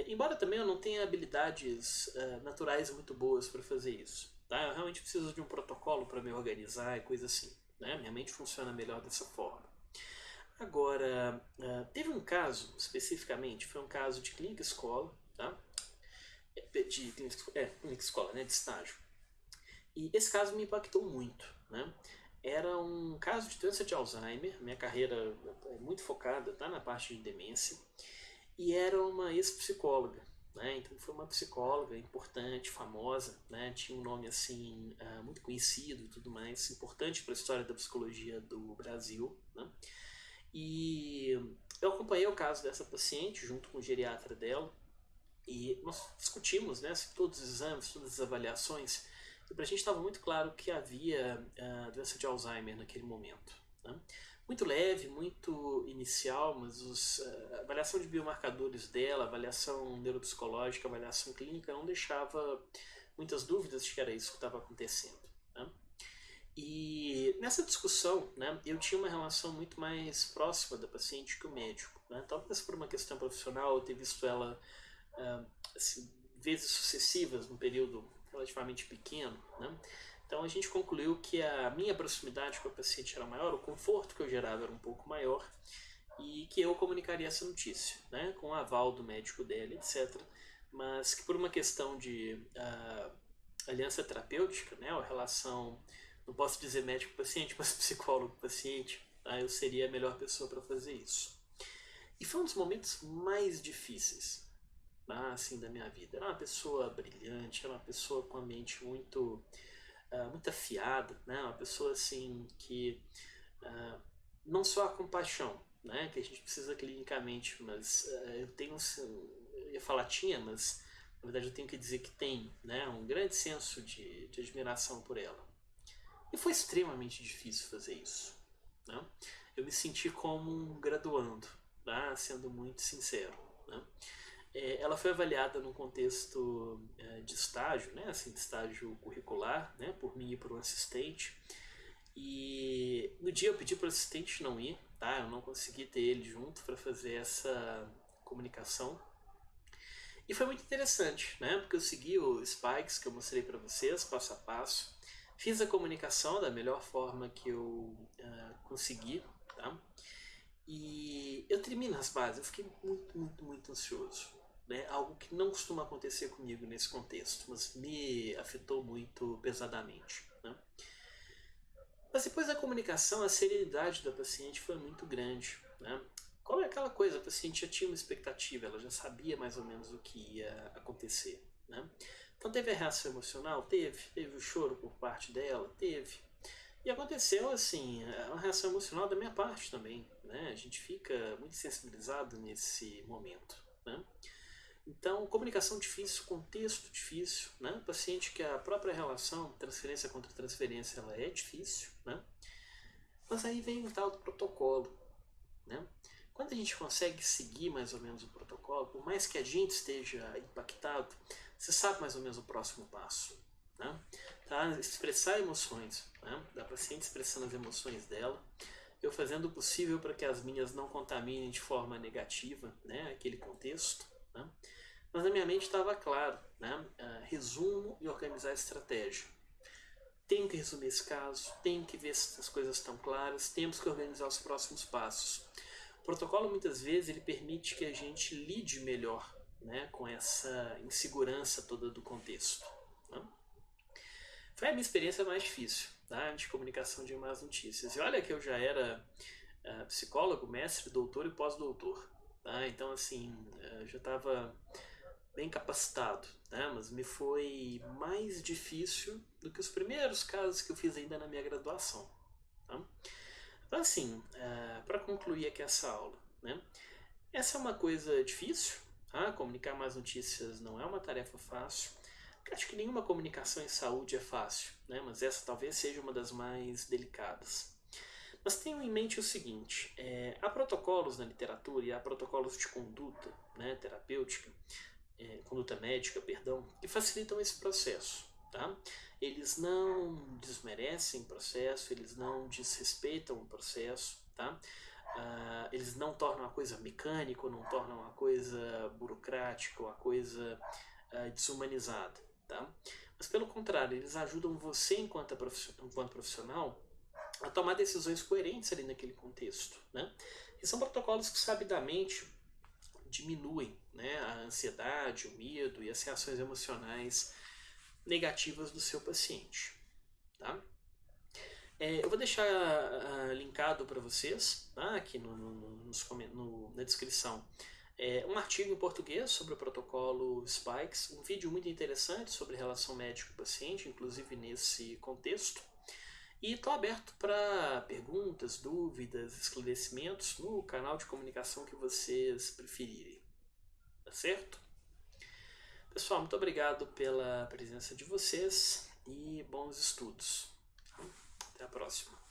Embora também eu não tenha habilidades naturais muito boas para fazer isso, tá? Eu realmente preciso de um protocolo para me organizar e coisa assim, né? Minha mente funciona melhor dessa forma. Agora, teve um caso, especificamente, foi um caso de clínica escola, tá? Clínica escola, né, de estágio. E esse caso me impactou muito, né? Era um caso de doença de Alzheimer, minha carreira é muito focada, tá, na parte de demência, e era uma ex-psicóloga, né? Então foi uma psicóloga importante, famosa, né? Tinha um nome assim muito conhecido e tudo mais, importante para a história da psicologia do Brasil, né? E eu acompanhei o caso dessa paciente junto com o geriatra dela e nós discutimos, né, todos os exames, todas as avaliações, e para a gente estava muito claro que havia doença de Alzheimer naquele momento, né? muito leve, muito inicial, mas a avaliação de biomarcadores dela, avaliação neuropsicológica, avaliação clínica não deixava muitas dúvidas de que era isso que estava acontecendo. Né? E nessa discussão, né, eu tinha uma relação muito mais próxima da paciente que o médico. Né? Talvez por uma questão profissional, eu ter visto ela assim, vezes sucessivas num período relativamente pequeno. Né? Então a gente concluiu que a minha proximidade com a paciente era maior, o conforto que eu gerava era um pouco maior e que eu comunicaria essa notícia, né, com o aval do médico dela, etc. Mas que por uma questão de aliança terapêutica, né, ou relação, não posso dizer médico-paciente, mas psicólogo-paciente, tá, eu seria a melhor pessoa para fazer isso. E foi um dos momentos mais difíceis, assim, da minha vida. Era uma pessoa brilhante, era uma pessoa com a mente muito afiada, né? Uma pessoa assim que não só a compaixão, né? Que a gente precisa clinicamente, mas eu tenho, eu ia falar tinha, mas na verdade eu tenho que dizer que tem, né? Um grande senso de admiração por ela. E foi extremamente difícil fazer isso, né? Eu me senti como um graduando, tá? Sendo muito sincero, né? Ela foi avaliada num contexto de estágio, né, assim, de estágio curricular, né, por mim e por um assistente. E no dia eu pedi para o assistente não ir, tá? Eu não consegui ter ele junto para fazer essa comunicação. E foi muito interessante, né? Porque eu segui o Spikes que eu mostrei para vocês, passo a passo. Fiz a comunicação da melhor forma que eu consegui, tá? E eu tremi nas bases, eu fiquei muito, muito, muito ansioso. Né? Algo que não costuma acontecer comigo nesse contexto, mas me afetou muito pesadamente. Né? Mas depois da comunicação, a serenidade da paciente foi muito grande. Né? Como é aquela coisa, a paciente já tinha uma expectativa, ela já sabia mais ou menos o que ia acontecer. Né? Então teve a reação emocional? Teve o choro por parte dela? Teve. E aconteceu, assim, uma reação emocional da minha parte também, né? A gente fica muito sensibilizado nesse momento, né? Então, comunicação difícil, contexto difícil, né? Paciente que a própria relação, transferência contra transferência, ela é difícil, né? Mas aí vem o tal do protocolo, né? Quando a gente consegue seguir mais ou menos o protocolo, por mais que a gente esteja impactado, você sabe mais ou menos o próximo passo, né? Tá? Expressar emoções, né? Da paciente expressando as emoções dela, eu fazendo o possível para que as minhas não contaminem de forma negativa, né, aquele contexto, né? Mas na minha mente estava claro, né? Resumo e organizar a estratégia. Tenho que resumir esse caso, tenho que ver se as coisas estão claras, temos que organizar os próximos passos. O protocolo muitas vezes ele permite que a gente lide melhor, né, com essa insegurança toda do contexto. Né? Foi a minha experiência mais difícil, tá, de comunicação de más notícias. E olha que eu já era psicólogo, mestre, doutor e pós-doutor. Tá? Então, assim, já estava bem capacitado, né? Mas me foi mais difícil do que os primeiros casos que eu fiz ainda na minha graduação. Tá? Então, assim, para concluir aqui essa aula, né? Essa é uma coisa difícil, tá? Comunicar más notícias não é uma tarefa fácil. Acho que nenhuma comunicação em saúde é fácil, né? Mas essa talvez seja uma das mais delicadas. Mas tenham em mente o seguinte, há protocolos na literatura e há protocolos de conduta, né, terapêutica, conduta médica, perdão, que facilitam esse processo. Tá? Eles não desmerecem o processo, eles não desrespeitam o processo, tá? Eles não tornam a coisa mecânica, não tornam a coisa burocrática, uma coisa desumanizada. Tá? Mas pelo contrário, eles ajudam você enquanto profissional a tomar decisões coerentes ali naquele contexto. Né? E são protocolos que sabidamente diminuem, né, a ansiedade, o medo e as reações emocionais negativas do seu paciente. Tá? Eu vou deixar linkado para vocês, tá, aqui na descrição, um artigo em português sobre o protocolo Spikes, um vídeo muito interessante sobre relação médico-paciente, inclusive nesse contexto. E estou aberto para perguntas, dúvidas, esclarecimentos no canal de comunicação que vocês preferirem. Tá certo? Pessoal, muito obrigado pela presença de vocês e bons estudos. Até a próxima.